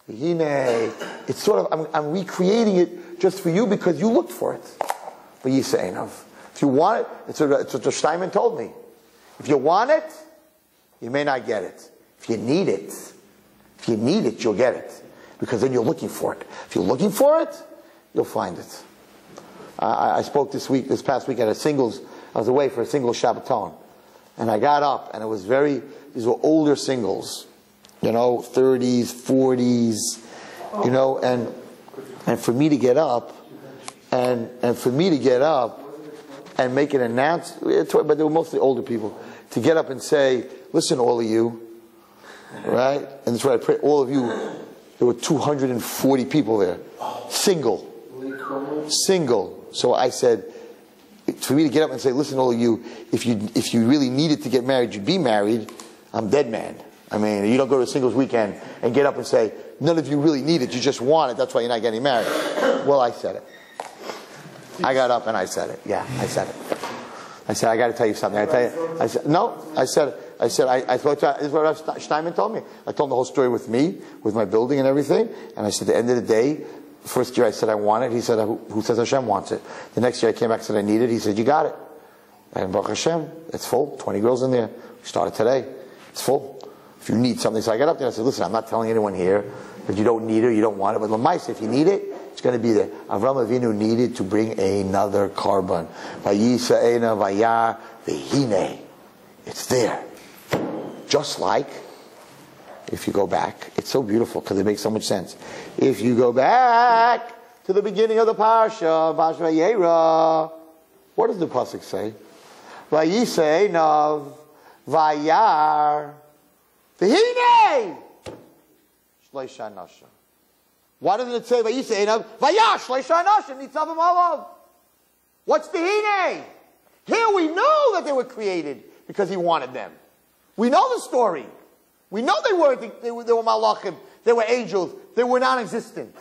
it's sort of, I'm recreating it just for you because you looked for it. But you say enough. If you want it, it's what Steinman told me. If you want it, you may not get it. If you need it, you'll get it. Because then you're looking for it. If you're looking for it, you'll find it. I spoke this past week at a singles, I was away for a singles Shabbaton. And I got up, and it was these were older singles. 30s, 40s, and for me to get up, and make an announcement, but they were mostly older people, to get up and say, listen, all of you, right? And that's what I pray, all of you, there were 240 people there. Single. So I said, for me to get up and say, listen, all of you, if you really needed to get married, you'd be married, I'm dead man. I mean, you don't go to a singles weekend and get up and say, none of you really need it, you just want it, that's why you're not getting married. Well, I said it. I got up and I said it. Yeah, I said it. I said, I got to tell you something. I said, no, I thought this is what Rav Steinman told me. I told him the whole story with me, with my building and everything. And I said, at the end of the day, first year I said I want it. He said, who says Hashem wants it? The next year I came back and said I need it. He said, you got it. And Baruch Hashem, it's full. 20 girls in there. We started today. It's full. If you need something. So I got up there and I said, listen, I'm not telling anyone here that you don't need it or you don't want it. But Lamaisa, if you need it, it's going to be there. Avram Avinu needed to bring another carbon. Vayisa Eina Vayar Vehine. It's there. Just like, if you go back, it's so beautiful because it makes so much sense. If you go back to the beginning of the parsha, Vayera, what does the pasuk say? Vayisa Eina Vayar Vehine Shleisha Nasha. Why doesn't it say Vayisa Einav Vayash Shleisha Anashim Nitzavim Alav? What's the Hine? Here we know that they were created because he wanted them. We know the story. We know they were malachim, they were angels, they were non-existent.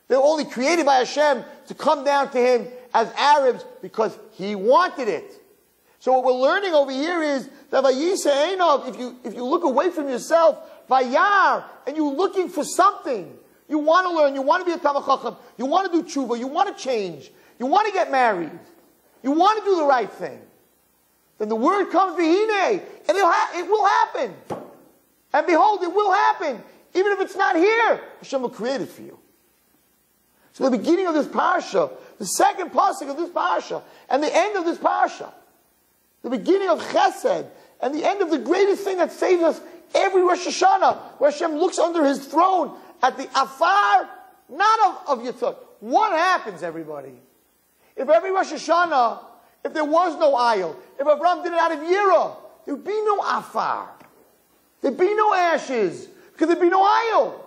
They were only created by Hashem to come down to him as Arabs because he wanted it. So what we're learning over here is that Vayisa Einav, if you look away from yourself, Vayar, and you're looking for something. You want to learn, you want to be a Talmid Chacham, you want to do tshuva, you want to change, you want to get married, you want to do the right thing. Then the word comes V'hinei, and it will happen. And behold, it will happen. Even if it's not here, Hashem will create it for you. So the beginning of this parsha, the second pasuk of this parsha, and the end of this parsha, the beginning of Chesed, and the end of the greatest thing that saves us every Rosh Hashanah, where Hashem looks under his throne at the afar, not of Yitzhak. What happens, everybody? If every Rosh Hashanah, if there was no aisle, if Avraham did it out of Yira, there would be no afar. There'd be no ashes, because there'd be no aisle.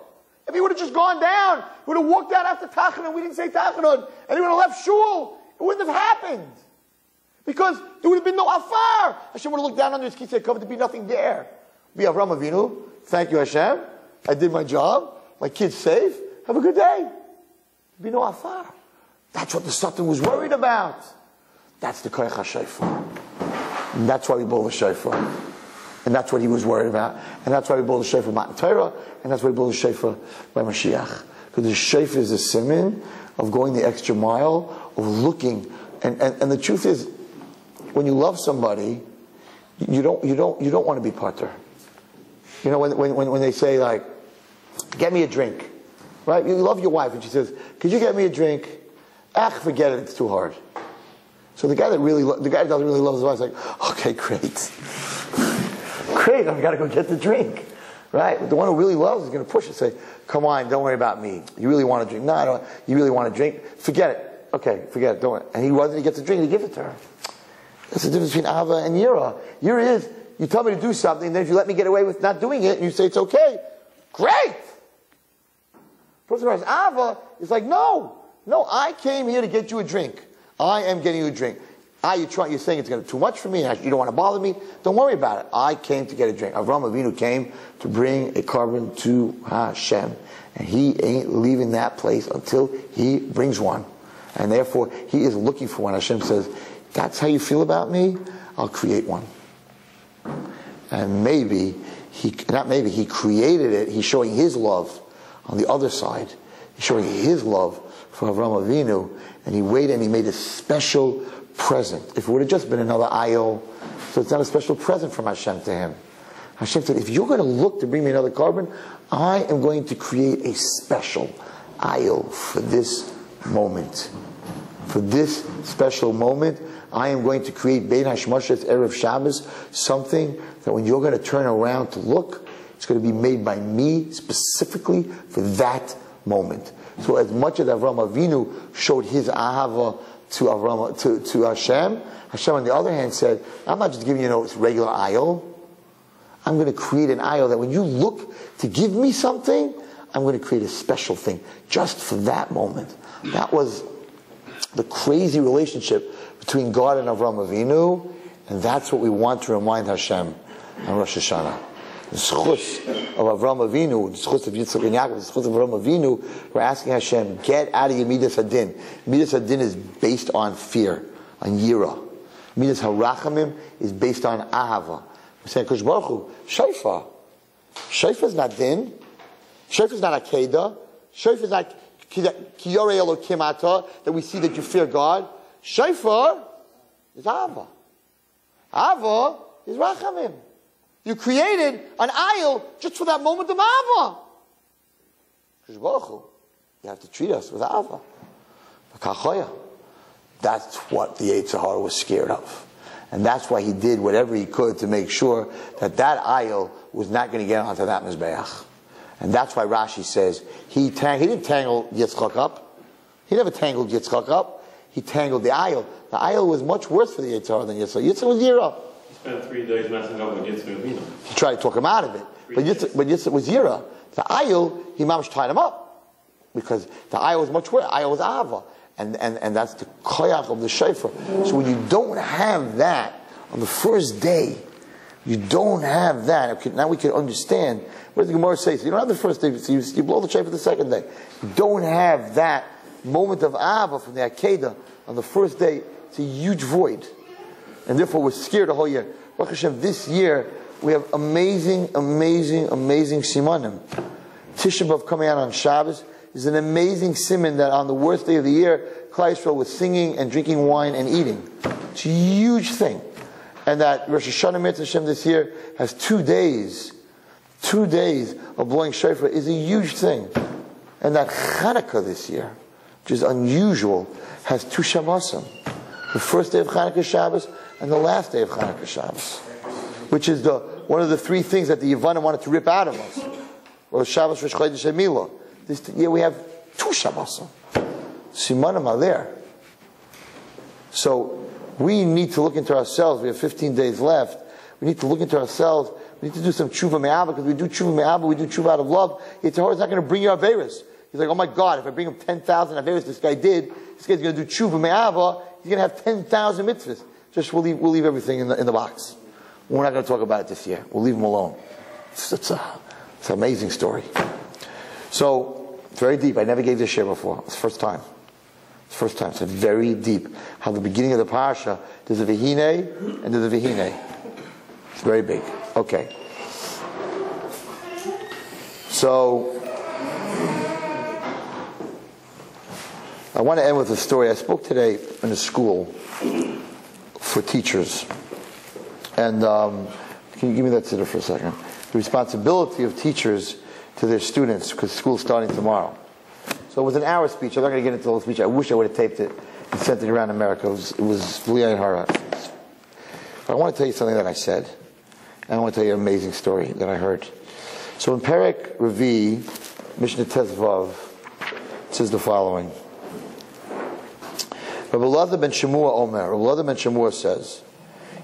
If he would have just gone down, he would have walked out after Tachanun, we didn't say Tachanun, and he would have left Shul, it wouldn't have happened. Because there would have been no afar. Hashem would have looked down under his key and said, there'd be nothing there. Be Avraham Avinu, thank you Hashem, I did my job, my kid's safe, have a good day. There'd be no afar. That's what the Satan was worried about. That's the Koyach HaShofar. And that's why we blow the shofar. And that's what he was worried about. And that's why we blow the shofar by Torah. And that's why we blow the shofar by Mashiach. Because the shofar is a siman of going the extra mile, of looking. And the truth is, when you love somebody, you don't want to be pater. You know, when they say, like, get me a drink. Right? You love your wife and she says, could you get me a drink? Forget it, it's too hard. So the guy that doesn't really love his wife is like, okay, great. Great, I've got to go get the drink. Right? But the one who really loves is going to push and say, come on, don't worry about me. You really want to drink? No, I don't. You really want to drink? Forget it. Okay, forget it, don't worry. And he gets a drink and he gives it to her. That's the difference between Ava and Yira. Yira is, you tell me to do something, then if you let me get away with not doing it, and you say it's okay, great! Person who has Ava is like, no, I came here to get you a drink. I am getting you a drink. You're saying it's going to be too much for me, and you don't want to bother me. Don't worry about it. I came to get a drink. Avraham Avinu came to bring a carbon to Hashem. And he ain't leaving that place until he brings one. And therefore, he is looking for one. Hashem says, that's how you feel about me? I'll create one. And he created it. He's showing his love on the other side. He's showing his love for Avraham Avinu. And he waited and he made a special present. If it would have just been another aisle, so it's not a special present from Hashem to him. Hashem said, if you're going to look to bring me another carbon, I am going to create a special aisle for this moment. For this special moment, I am going to create Bein Hashmoshes Erev Shabbos, something that when you're going to turn around to look, it's going to be made by me specifically for that moment. So as much as Avraham Avinu showed his ahava to Hashem, Hashem on the other hand said, I'm not just giving you this regular aisle. I'm going to create an aisle that when you look to give me something, I'm going to create a special thing just for that moment. That was the crazy relationship between God and Avram Avinu, and that's what we want to remind Hashem on Rosh Hashanah. The schus of Avram Avinu, the schus of Yitzchak and Yaakov, the schus of Avram Avinu, we're asking Hashem, get out of your Midas Hadin. Midas Hadin is based on fear, on Yira. Midas Harachamim is based on Ahava. We're saying, Kosh Baruch Hu, Shofar. Shofar is not Din. Shofar is not Akedah. Shofar is not Kiyore Elokim Ata, that we see that you fear God. Shofar is Ahava. Ahava is Rachamim. You created an ayil just for that moment of Ahava. Kosh Baruch Hu, you have to treat us with Ahava. That's what the Zecharia was scared of. And that's why he did whatever he could to make sure that that ayil was not going to get onto that Mizbeach. And that's why Rashi says, he didn't tangle Yitzchak up. He never tangled Yitzchak up. He tangled the ayil. The ayil was much worse for the Zecharia than Yitzchak. Yitzchak was Yira. He spent 3 days messing up with Yitzchak Avinu. He tried to talk him out of it. But Yitzchak was Yira. The ayil, he mamish tied him up. Because the ayil was much worse. Ayil was Ahava. And that's the koyach of the shofar. So when you don't have that on the first day, you don't have that. Okay, now we can understand. What does the Gemara say? So you don't have the first day, so you blow the shofar the second day. You don't have that moment of Ava from the Akedah on the first day. It's a huge void. And therefore we're scared the whole year. Baruch Hashem, this year we have amazing simanim. Tisha B'Av coming out on Shabbos is an amazing siman that on the worst day of the year, Klal Yisrael was singing and drinking wine and eating. It's a huge thing. And that Rosh Hashanah Mitzvah Hashem this year has 2 days. 2 days of blowing shofar is a huge thing. And that Chanukah this year, which is unusual, has 2 Shabbosim. The first day of Chanukah Shabbos and the last day of Chanukah Shabbos. Which is one of the 3 things that the Yevanim wanted to rip out of us. Or Shabbos, Rosh Chodesh, and Milah. This year we have 2 Shabbosim. Simanim are there. So we need to look into ourselves. We have 15 days left. We need to look into ourselves. We need to do some tshuva me'ava, because we do tshuva me'ava, we do tshuva out of love. Yetzirah is not going to bring you averis. He's like, oh my God, if I bring him 10,000 averis this guy's going to do tshuva me'ava, he's going to have 10,000 mitzvahs. Just we'll leave everything in the box. We're not going to talk about it this year. We'll leave him alone. It's an amazing story. So, it's very deep. I never gave this share before. It's the first time. It's very deep. How the beginning of the parasha, there's a vihine and there's a vihine. It's very big. Okay. So, I want to end with a story. I spoke today in a school for teachers. And can you give me that sitter for a second? The responsibility of teachers to their students, because school's starting tomorrow. So it was an hour speech. I'm not going to get into the whole speech. I wish I would have taped it and sent it around America. It was V'liyai Hara. But I want to tell you something that I said. And I want to tell you an amazing story that I heard. So in Perek Revi, Mishnah Tezvav, it says the following. Rabbi Elazar ben Shemua Omer. Rabbi Elazar ben Shemua says,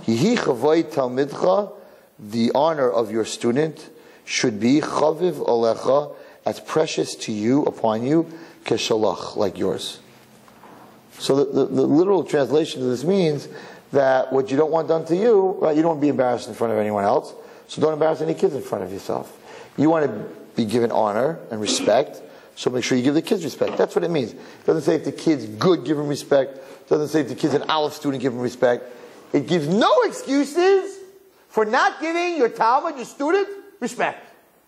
Yihi chavoi talmidcha, the honor of your student should be chaviv alecha, as precious to you, upon you, keshalach, like yours. So the literal translation of this means that what you don't want done to you, right, you don't want to be embarrassed in front of anyone else, so don't embarrass any kids in front of yourself. You want to be given honor and respect, so make sure you give the kids respect. That's what it means. It doesn't say if the kid's good, give him respect. It doesn't say if the kid's an Aleph student, give him respect. It gives no excuses for not giving your Talmud, your student, respect.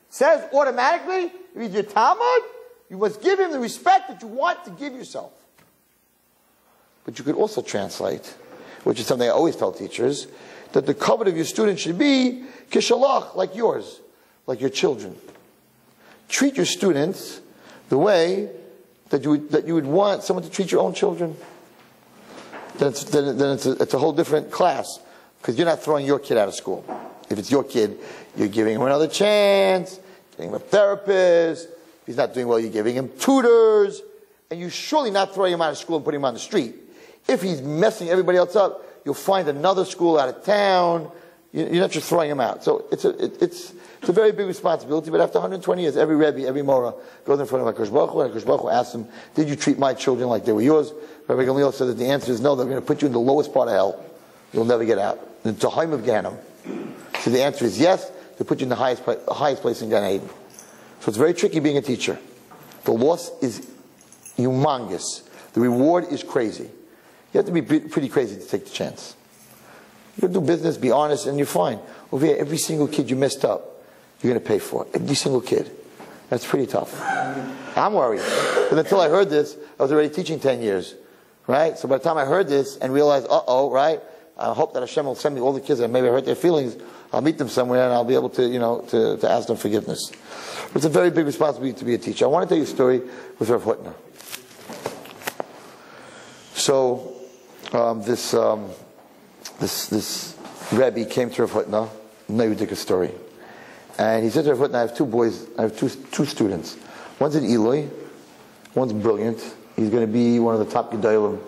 It says automatically, if he's your Talmud, you must give him the respect that you want to give yourself. But you could also translate, which is something I always tell teachers, that the covet of your student should be kishalach, like yours, like your children. Treat your students the way that you would want someone to treat your own children. Then it's a whole different class, because you're not throwing your kid out of school. If it's your kid, you're giving him another chance, giving him a therapist. If he's not doing well, you're giving him tutors, and you're surely not throwing him out of school and putting him on the street. If he's messing everybody else up, you'll find another school out of town. you're not just throwing them out. So it's a very big responsibility, but after 120 years, every Rebbe, every Mora goes in front of HaKadosh Baruch Hu, and HaKadosh Baruch Hu asks him, did you treat my children like they were yours? Rabbi Gamliel said that the answer is no, they're going to put you in the lowest part of hell. You'll never get out. The Tahaim of Gehenna. So the answer is yes, they put you in the highest place in Gan Eden. So it's very tricky being a teacher. The loss is humongous. The reward is crazy. You have to be pretty crazy to take the chance. You can do business, be honest, and you're fine. Over here, every single kid you messed up, you're going to pay for. Every single kid. That's pretty tough. I'm worried. But until I heard this, I was already teaching 10 years. Right? So by the time I heard this and realized, right? I hope that Hashem will send me all the kids that maybe hurt their feelings. I'll meet them somewhere and I'll be able to, to ask them forgiveness. It's a very big responsibility to be a teacher. I want to tell you a story with Rav Hutner. So, this Rabbi came to Rav Hutner, no ridiculous story. And he said to Rav Hutner, I have two boys, I have two students. One's in Elul, one's brilliant. He's going to be one of the top Gedolim.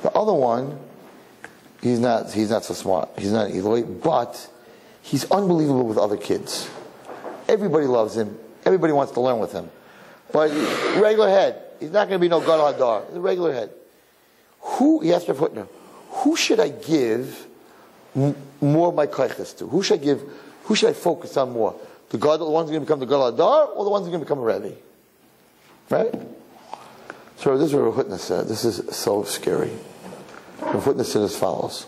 The other one, he's not so smart. He's not Elul, but he's unbelievable with other kids. Everybody loves him. Everybody wants to learn with him. But regular head. He's not going to be no Gadol Hadar. He's a regular head. He asked Rav Hutner, who should I give more of my koiches to? Who should I focus on more? The ones who are going to become the Gadol Hadar, or the ones who are going to become a Rebbe? Right? So this is what Rav Hutner said. This is so scary. Rav Hutner said as follows.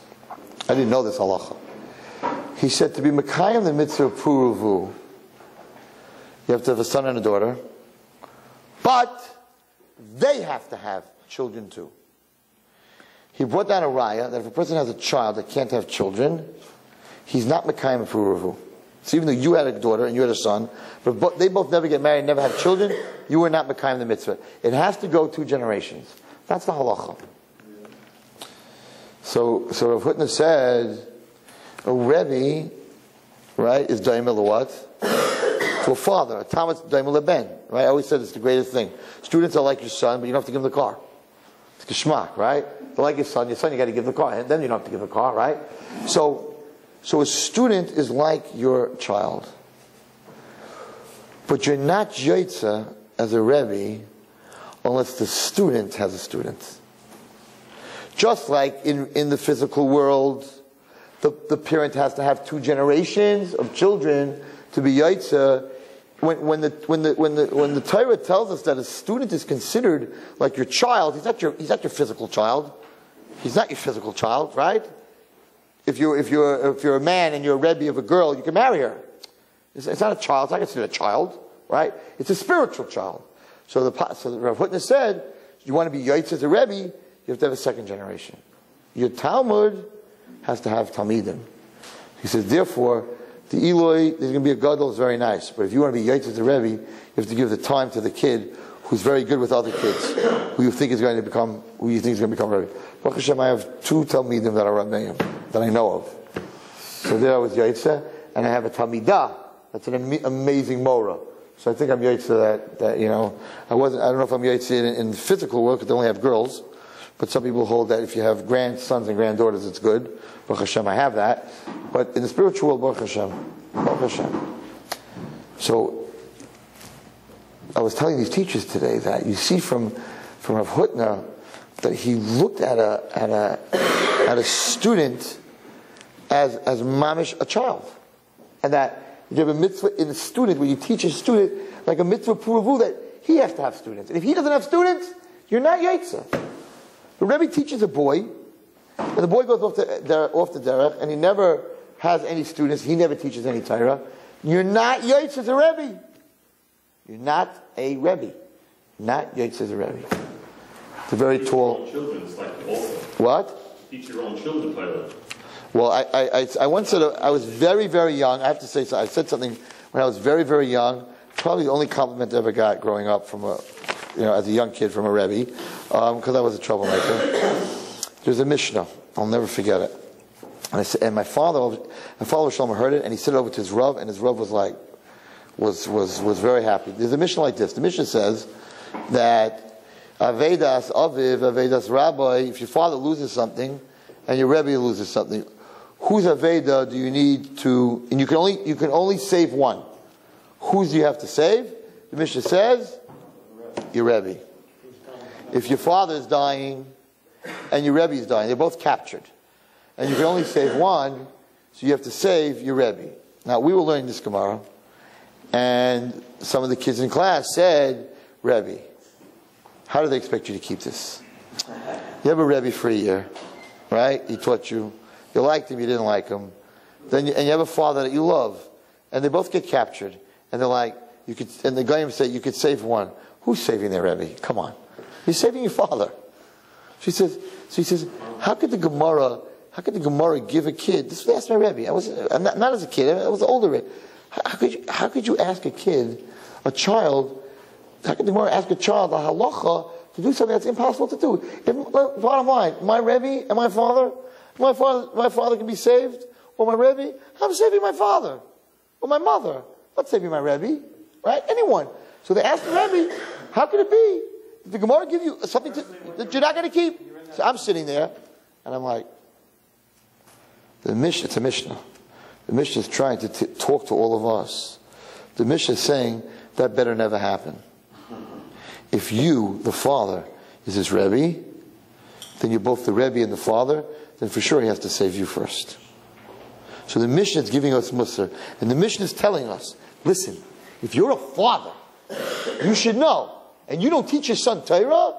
I didn't know this halacha. He said to be Mekayim the mitzvah of Puruvu, you have to have a son and a daughter, but they have to have children too. He brought down a raya that if a person has a child that can't have children, he's not Mekayim of Puruvu. So even though you had a daughter and you had a son, but they both never get married, never have children, you were not Mekayim the mitzvah. It has to go 2 generations. That's the halacha. So Rav Hutner said, a Rebbe, right, is daimel what? To a father. A Talmud is daimel ben. Right? I always said it's the greatest thing. Students are like your son, but you don't have to give them the car. It's geschmack, right? They're like your son you got to give the car, and then you don't have to give the car, right? So a student is like your child. But you're not Yaitza as a Rebbe unless the student has a student. Just like in the physical world, the parent has to have 2 generations of children to be Yaitza. When the Torah tells us that a student is considered like your child, he's not your physical child. He's not your physical child, right? If you're a man and you're a Rebbe of a girl, you can marry her. It's not a child. It's not considered a child, right? It's a spiritual child. So Rav Hutner said, you want to be Yaitz as a Rebbe, you have to have a 2nd generation. Your Talmud has to have Talmidim. He says, therefore, the Eloi, there's going to be a Gadol, is very nice. But if you want to be Yaitz as a Rebbe, you have to give the time to the kid who's very good with other kids, who you think is going to become Rebbe. Baruch Hashem, I have 2 Talmidim that are Rabbeim, that I know of. So there I was Yaitza, and I have a Talmidah, that's an amazing Mora. So I think I'm Yaitza that I don't know if I'm Yaitza in the physical world, because they only have girls, but some people hold that if you have grandsons and granddaughters, it's good. Baruch Hashem, I have that. But in the spiritual world, Baruch Hashem. Baruch Hashem. So, I was telling these teachers today that you see from Rav Hutner that he looked at a student as mamish a child. And that you have a mitzvah in a student, where you teach a student like a mitzvah puruvu, that he has to have students. And if he doesn't have students, you're not Yaitza. The Rebbe teaches a boy, and the boy goes off the derech, and he never has any students, he never teaches any Torah. You're not Yaitz as a Rebbe. You're not a Rebbe. Not Yaitz as a Rebbe. It's a very tall... Children, it's like also. What? Teach your own children, Torah. Well, I once said, I was very, very young. I have to say, so I said something when I was very, very young. Probably the only compliment I ever got growing up from as a young kid from a Rebbe, because I was a troublemaker. There's a Mishnah. I'll never forget it. And my father Shalom heard it, and he said it over to his Rav, and his Rav was very happy. There's a Mishnah like this. The Mishnah says that Avedas Aviv, Avedas Rabbi, if your father loses something, and your Rebbe loses something, whose Aveda do you need to, and you can only save one. Whose do you have to save? The Mishnah says, your Rebbe. If your father is dying and your Rebbe is dying, they're both captured. And you can only save one, so you have to save your Rebbe. Now, we were learning this Gemara, and some of the kids in class said, Rebbe, how do they expect you to keep this? You have a Rebbe for a year, right? He taught you. You liked him, you didn't like him. And you have a father that you love. And they both get captured. And they're like, and the Goyim say, you could save one. Who's saving their Rebbe? Come on. You're saving your father. He says, how could the Gemara give a kid, this was asked my Rebbe, not as a kid, I was an older Rebbe. How could you ask a child, how could the Gemara ask a child, a halacha, to do something that's impossible to do? Bottom line, my Rebbe and my father can be saved, or my Rebbe, I'm saving my father, or my mother, not saving my Rebbe, right? Anyone. So they asked the Rebbe, how could it be? Did the Gemara give you something that you're not going to keep? So I'm sitting there, and I'm like, it's a Mishnah. The Mishnah is trying to talk to all of us. The Mishnah is saying, that better never happen. If you, the father, is his Rebbe, then you're both the Rebbe and the father, then for sure he has to save you first. So the Mishnah is giving us Musar. And the Mishnah is telling us, listen, if you're a father, you should know, and you don't teach your son Torah,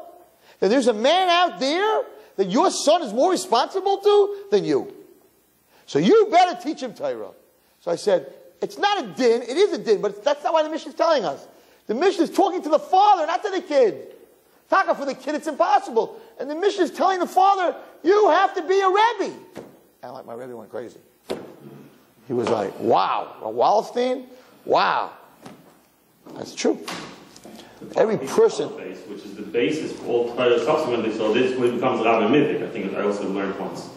then there's a man out there that your son is more responsible to than you. So you better teach him Torah. So I said, it's not a din, it is a din, but that's not why the Mishnah is telling us. The Mishnah is talking to the father, not to the kid. Taka, for the kid, it's impossible. And the Mishnah is telling the father, you have to be a Rebbe. And like my Rebbe went crazy. He was like, wow, a Wallerstein? Wow. That's true. Every person... Which is the basis for all Torah subsequently, so this becomes Rabbi Midik, I think I also learned once.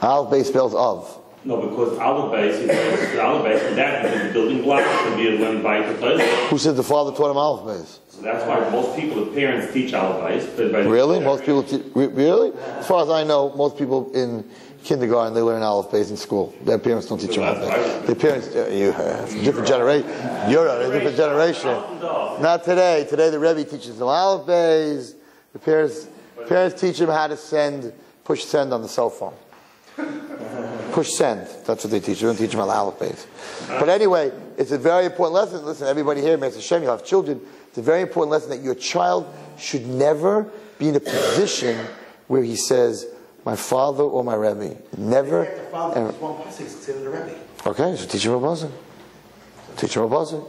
Aleph base spells of. No, because Aleph base is the Aleph base, and that is the building block to be when by the Torah. Who said the father taught him Aleph base? So that's why most people, the parents, teach Aleph base. Really? Most people really? As far as I know, most people in kindergarten, they learn Aleph base in school. Their parents don't teach them Aleph base. Their parents, it's a different generation. You're a different generation. Not today. Today the Rebbe teaches them Aleph base. The parents teach them how to push send on the cell phone. Push send. That's what they teach. They don't teach them Aleph base. But anyway, it's a very important lesson. Listen, everybody here, Mr. Hashem, you'll have children. It's a very important lesson that your child should never be in a position where he says, my father or my Rebbe. Never. Okay, so teach him a buzzing. Teach him a buzzing.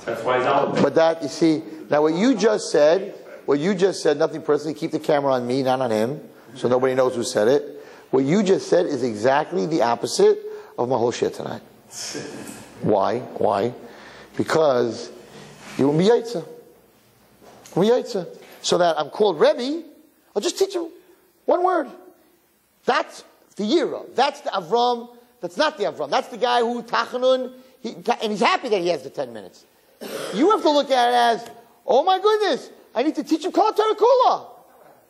That's why it's Aleph. But that, you see, now what you just said, nothing personally, keep the camera on me, not on him, so nobody knows who said it. What you just said is exactly the opposite of my whole shit tonight. Why? Why? Because you will be Yaitza. So that I'm called Rebbe, I'll just teach him one word. That's the Yira. That's the Avram. That's not the Avram. That's the guy who Tachanun, and he's happy that he has the 10 minutes. You have to look at it as, oh my goodness, I need to teach him Kol Torah Kula.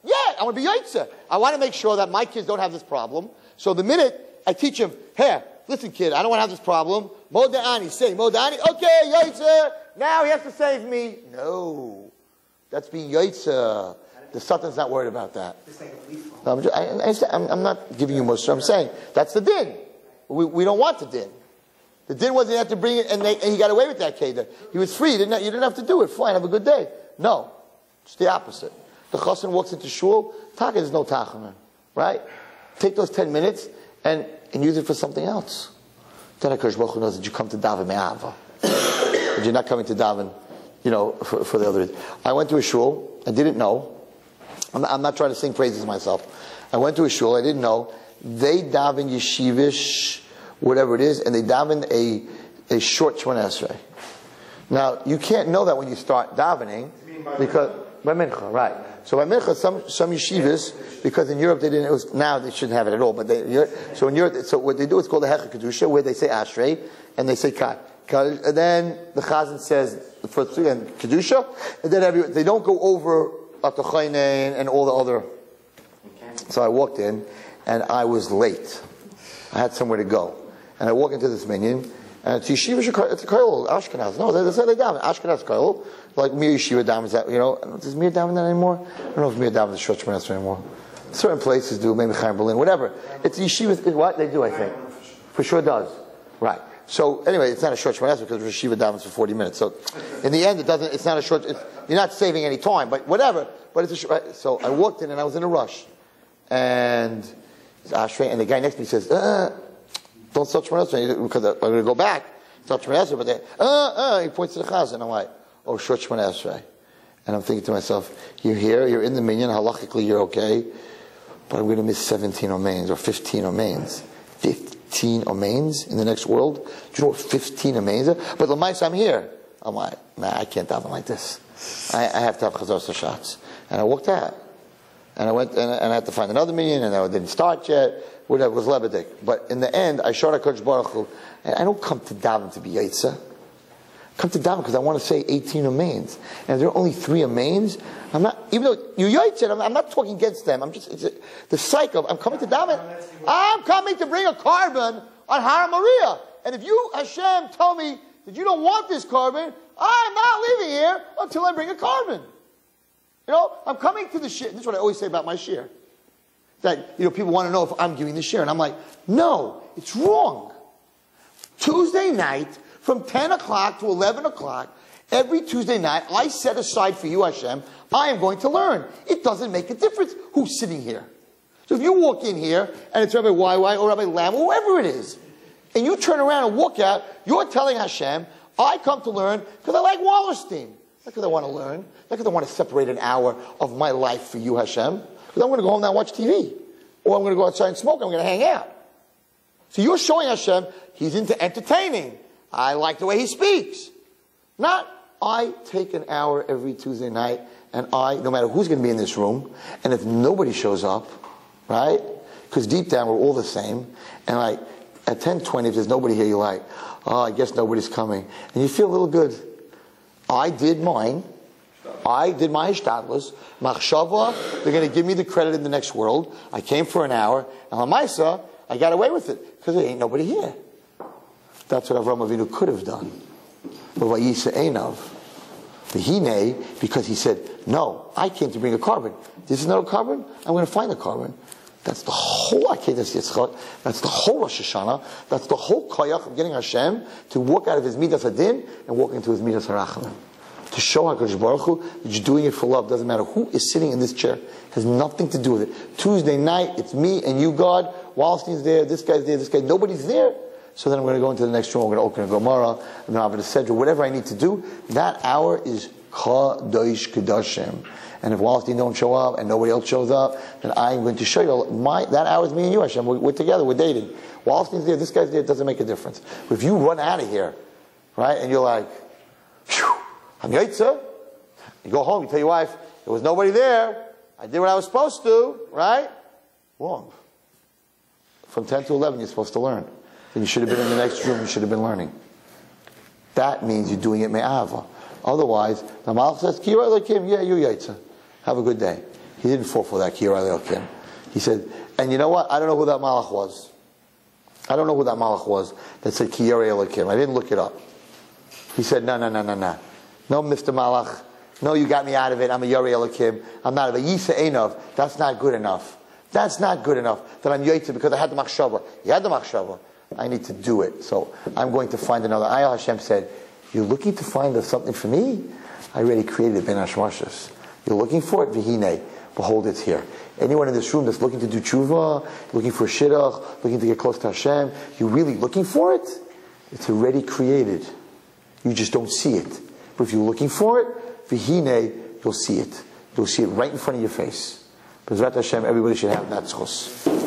Yeah, I want to be Yaitza. I want to make sure that my kids don't have this problem. So the minute I teach him, here, listen kid, I don't want to have this problem. Moda'ani, say Moda'ani. Okay, Yaitza, now he has to save me. No, that's being Yaitza. The Satan's not worried about that. No, I'm not giving you much. I'm saying that's the din. We don't want the din. The din wasn't you have to bring it, and he got away with that, Keda. He was free. You didn't have to do it. Fine, have a good day. No, it's the opposite. The chassan walks into shul. Taka is no tachana, right? Take those 10 minutes and use it for something else. Then HaKadosh Baruch Hu knows that you come to daven me'ava. But you're not coming to daven, for the other. I went to a shul. I didn't know. I'm not trying to sing praises myself. I went to a shul. I didn't know. They daven yeshivish, whatever it is, and they daven a short Shemona Esrei. Now, you can't know that when you start davening, because by mincha, right? So by mincha, some yeshivas, because in Europe they didn't. Now they shouldn't have it at all. But so in Europe, so what they do is called the Hecha Kedusha, where they say Ashrei and they say Kat. And then the Chazan says the first three and Kedusha, and then they don't go over Atachainen and all the other. So I walked in, and I was late. I had somewhere to go. And I walk into this minyan, and it's yeshiva, it's a koil, Ashkenaz. No, they say they daven. Ashkenaz koil, like Mir Yeshiva davens that, does Mir daven that anymore? I don't know if Mir davens the Shot Shemon anymore. Certain places do, maybe Chaim Berlin, whatever. It's yeshiva, what they do, I think. For sure does. Right. So anyway, it's not a short Shemon because Yeshiva davens for 40 minutes. So in the end, it's not a short, you're not saving any time, but whatever. But it's a short, right? So I walked in and I was in a rush. And the guy next to me says, don't start Shemon Esrei because I'm going to go back. Start Shemon Esrei, but he points to the chaz and I'm like, oh, short Shemon Esrei. And I'm thinking to myself, you're here, you're in the minyan, halachically you're okay, but I'm going to miss 17 omeins or 15 omeins. 15 omeins in the next world? Do you know what 15 omeins are? But Lamais, I'm here. I'm like, nah, I can't daven like this. I have to have chazos shots. And I walked out. And I went, and I had to find another minyan, and I didn't start yet. Whatever, it was lebedik. But in the end, I showed HaKadosh Baruch Hu, and I don't come to daven to be yaitza. I come to daven because I want to say 18 omeins. And if there are only 3 omeins, I'm not, even though you yaitza, I'm not talking against them. I'm just, the cycle. I'm coming to daven. I'm coming to bring a carbon on Har Maria. And if you, Hashem, tell me that you don't want this carbon, I'm not leaving here until I bring a carbon. I'm coming to the shir. This is what I always say about my shir. That, people want to know if I'm giving the shir. And I'm like, no, it's wrong. Tuesday night, from 10 o'clock to 11 o'clock, every Tuesday night, I set aside for you, Hashem, I am going to learn. It doesn't make a difference who's sitting here. So if you walk in here, and it's Rabbi YY or Rabbi Lam, or whoever it is, and you turn around and walk out, you're telling Hashem, I come to learn because I like Wallerstein. Not because I want to learn. Not because I want to separate an hour of my life for you, Hashem. Because I'm going to go home now and watch TV. Or I'm going to go outside and smoke. I'm going to hang out. So you're showing Hashem, he's into entertaining. I like the way he speaks. Not, I take an hour every Tuesday night, and no matter who's going to be in this room, and if nobody shows up, right? Because deep down we're all the same. And at 10:20, if there's nobody here, you're like, oh, I guess nobody's coming. And you feel a little good. I did mine. I did my hishtadlus. Machshava, they're going to give me the credit in the next world. I came for an hour. And Lamaisa, I got away with it. Because there ain't nobody here. That's what Avraham Avinu could have done. But Vayisa Einav. The Hine, because he said, no, I came to bring a carbon. This is not a carbon. I'm going to find a carbon. That's the whole Akedas Yitzchak. That's the whole Rosh Hashanah. That's the whole Koyach of getting Hashem to walk out of his Midas Adin and walk into his Midas Harachamim. To show HaKadosh Baruch Hu that you're doing it for love. Doesn't matter who is sitting in this chair. It has nothing to do with it. Tuesday night, it's me and you, God. Wallerstein's there. This guy's there. This guy. Nobody's there. So then I'm going to go into the next room. We're going to open a Gemara. I'm going to have a Sedra. Whatever I need to do. That hour is Kadosh Kedashim. And if Wallerstein don't show up and nobody else shows up, then I'm going to show you that hour is me and you, Hashem. We're together. We're dating. Wallerstein's there. This guy's there. It doesn't make a difference. But if you run out of here, right, and you're like, phew, I'm Yaitza. You go home. You tell your wife, there was nobody there. I did what I was supposed to, right? Wrong. From 10 to 11, you're supposed to learn. Then you should have been in the next room. You should have been learning. That means you're doing it me'ava. Otherwise, the Malach says, Kira Elokim, yeah, you Yaitza. Have a good day. He didn't fall for that Kira Elokim. He said, and you know what? I don't know who that Malach was. I don't know who that Malach was that said Kira Elokim. I didn't look it up. He said, no. No, Mr. Malach. No, you got me out of it. I'm a Yari Elokim. I'm not a Yisa Einov. That's not good enough. That's not good enough that I'm Yaitza because I had the Machshava. You had the Machshava. I need to do it. So I'm going to find another. Ayah Hashem said, you're looking to find something for me? I already created Ben Hashmashas. You're looking for it? Vihine. Behold, it's here. Anyone in this room that's looking to do tshuva, looking for shidduch, looking to get close to Hashem, you're really looking for it? It's already created. You just don't see it. But if you're looking for it, vihine, you'll see it. You'll see it right in front of your face. B'ezrat Hashem, everybody should have that tzchus.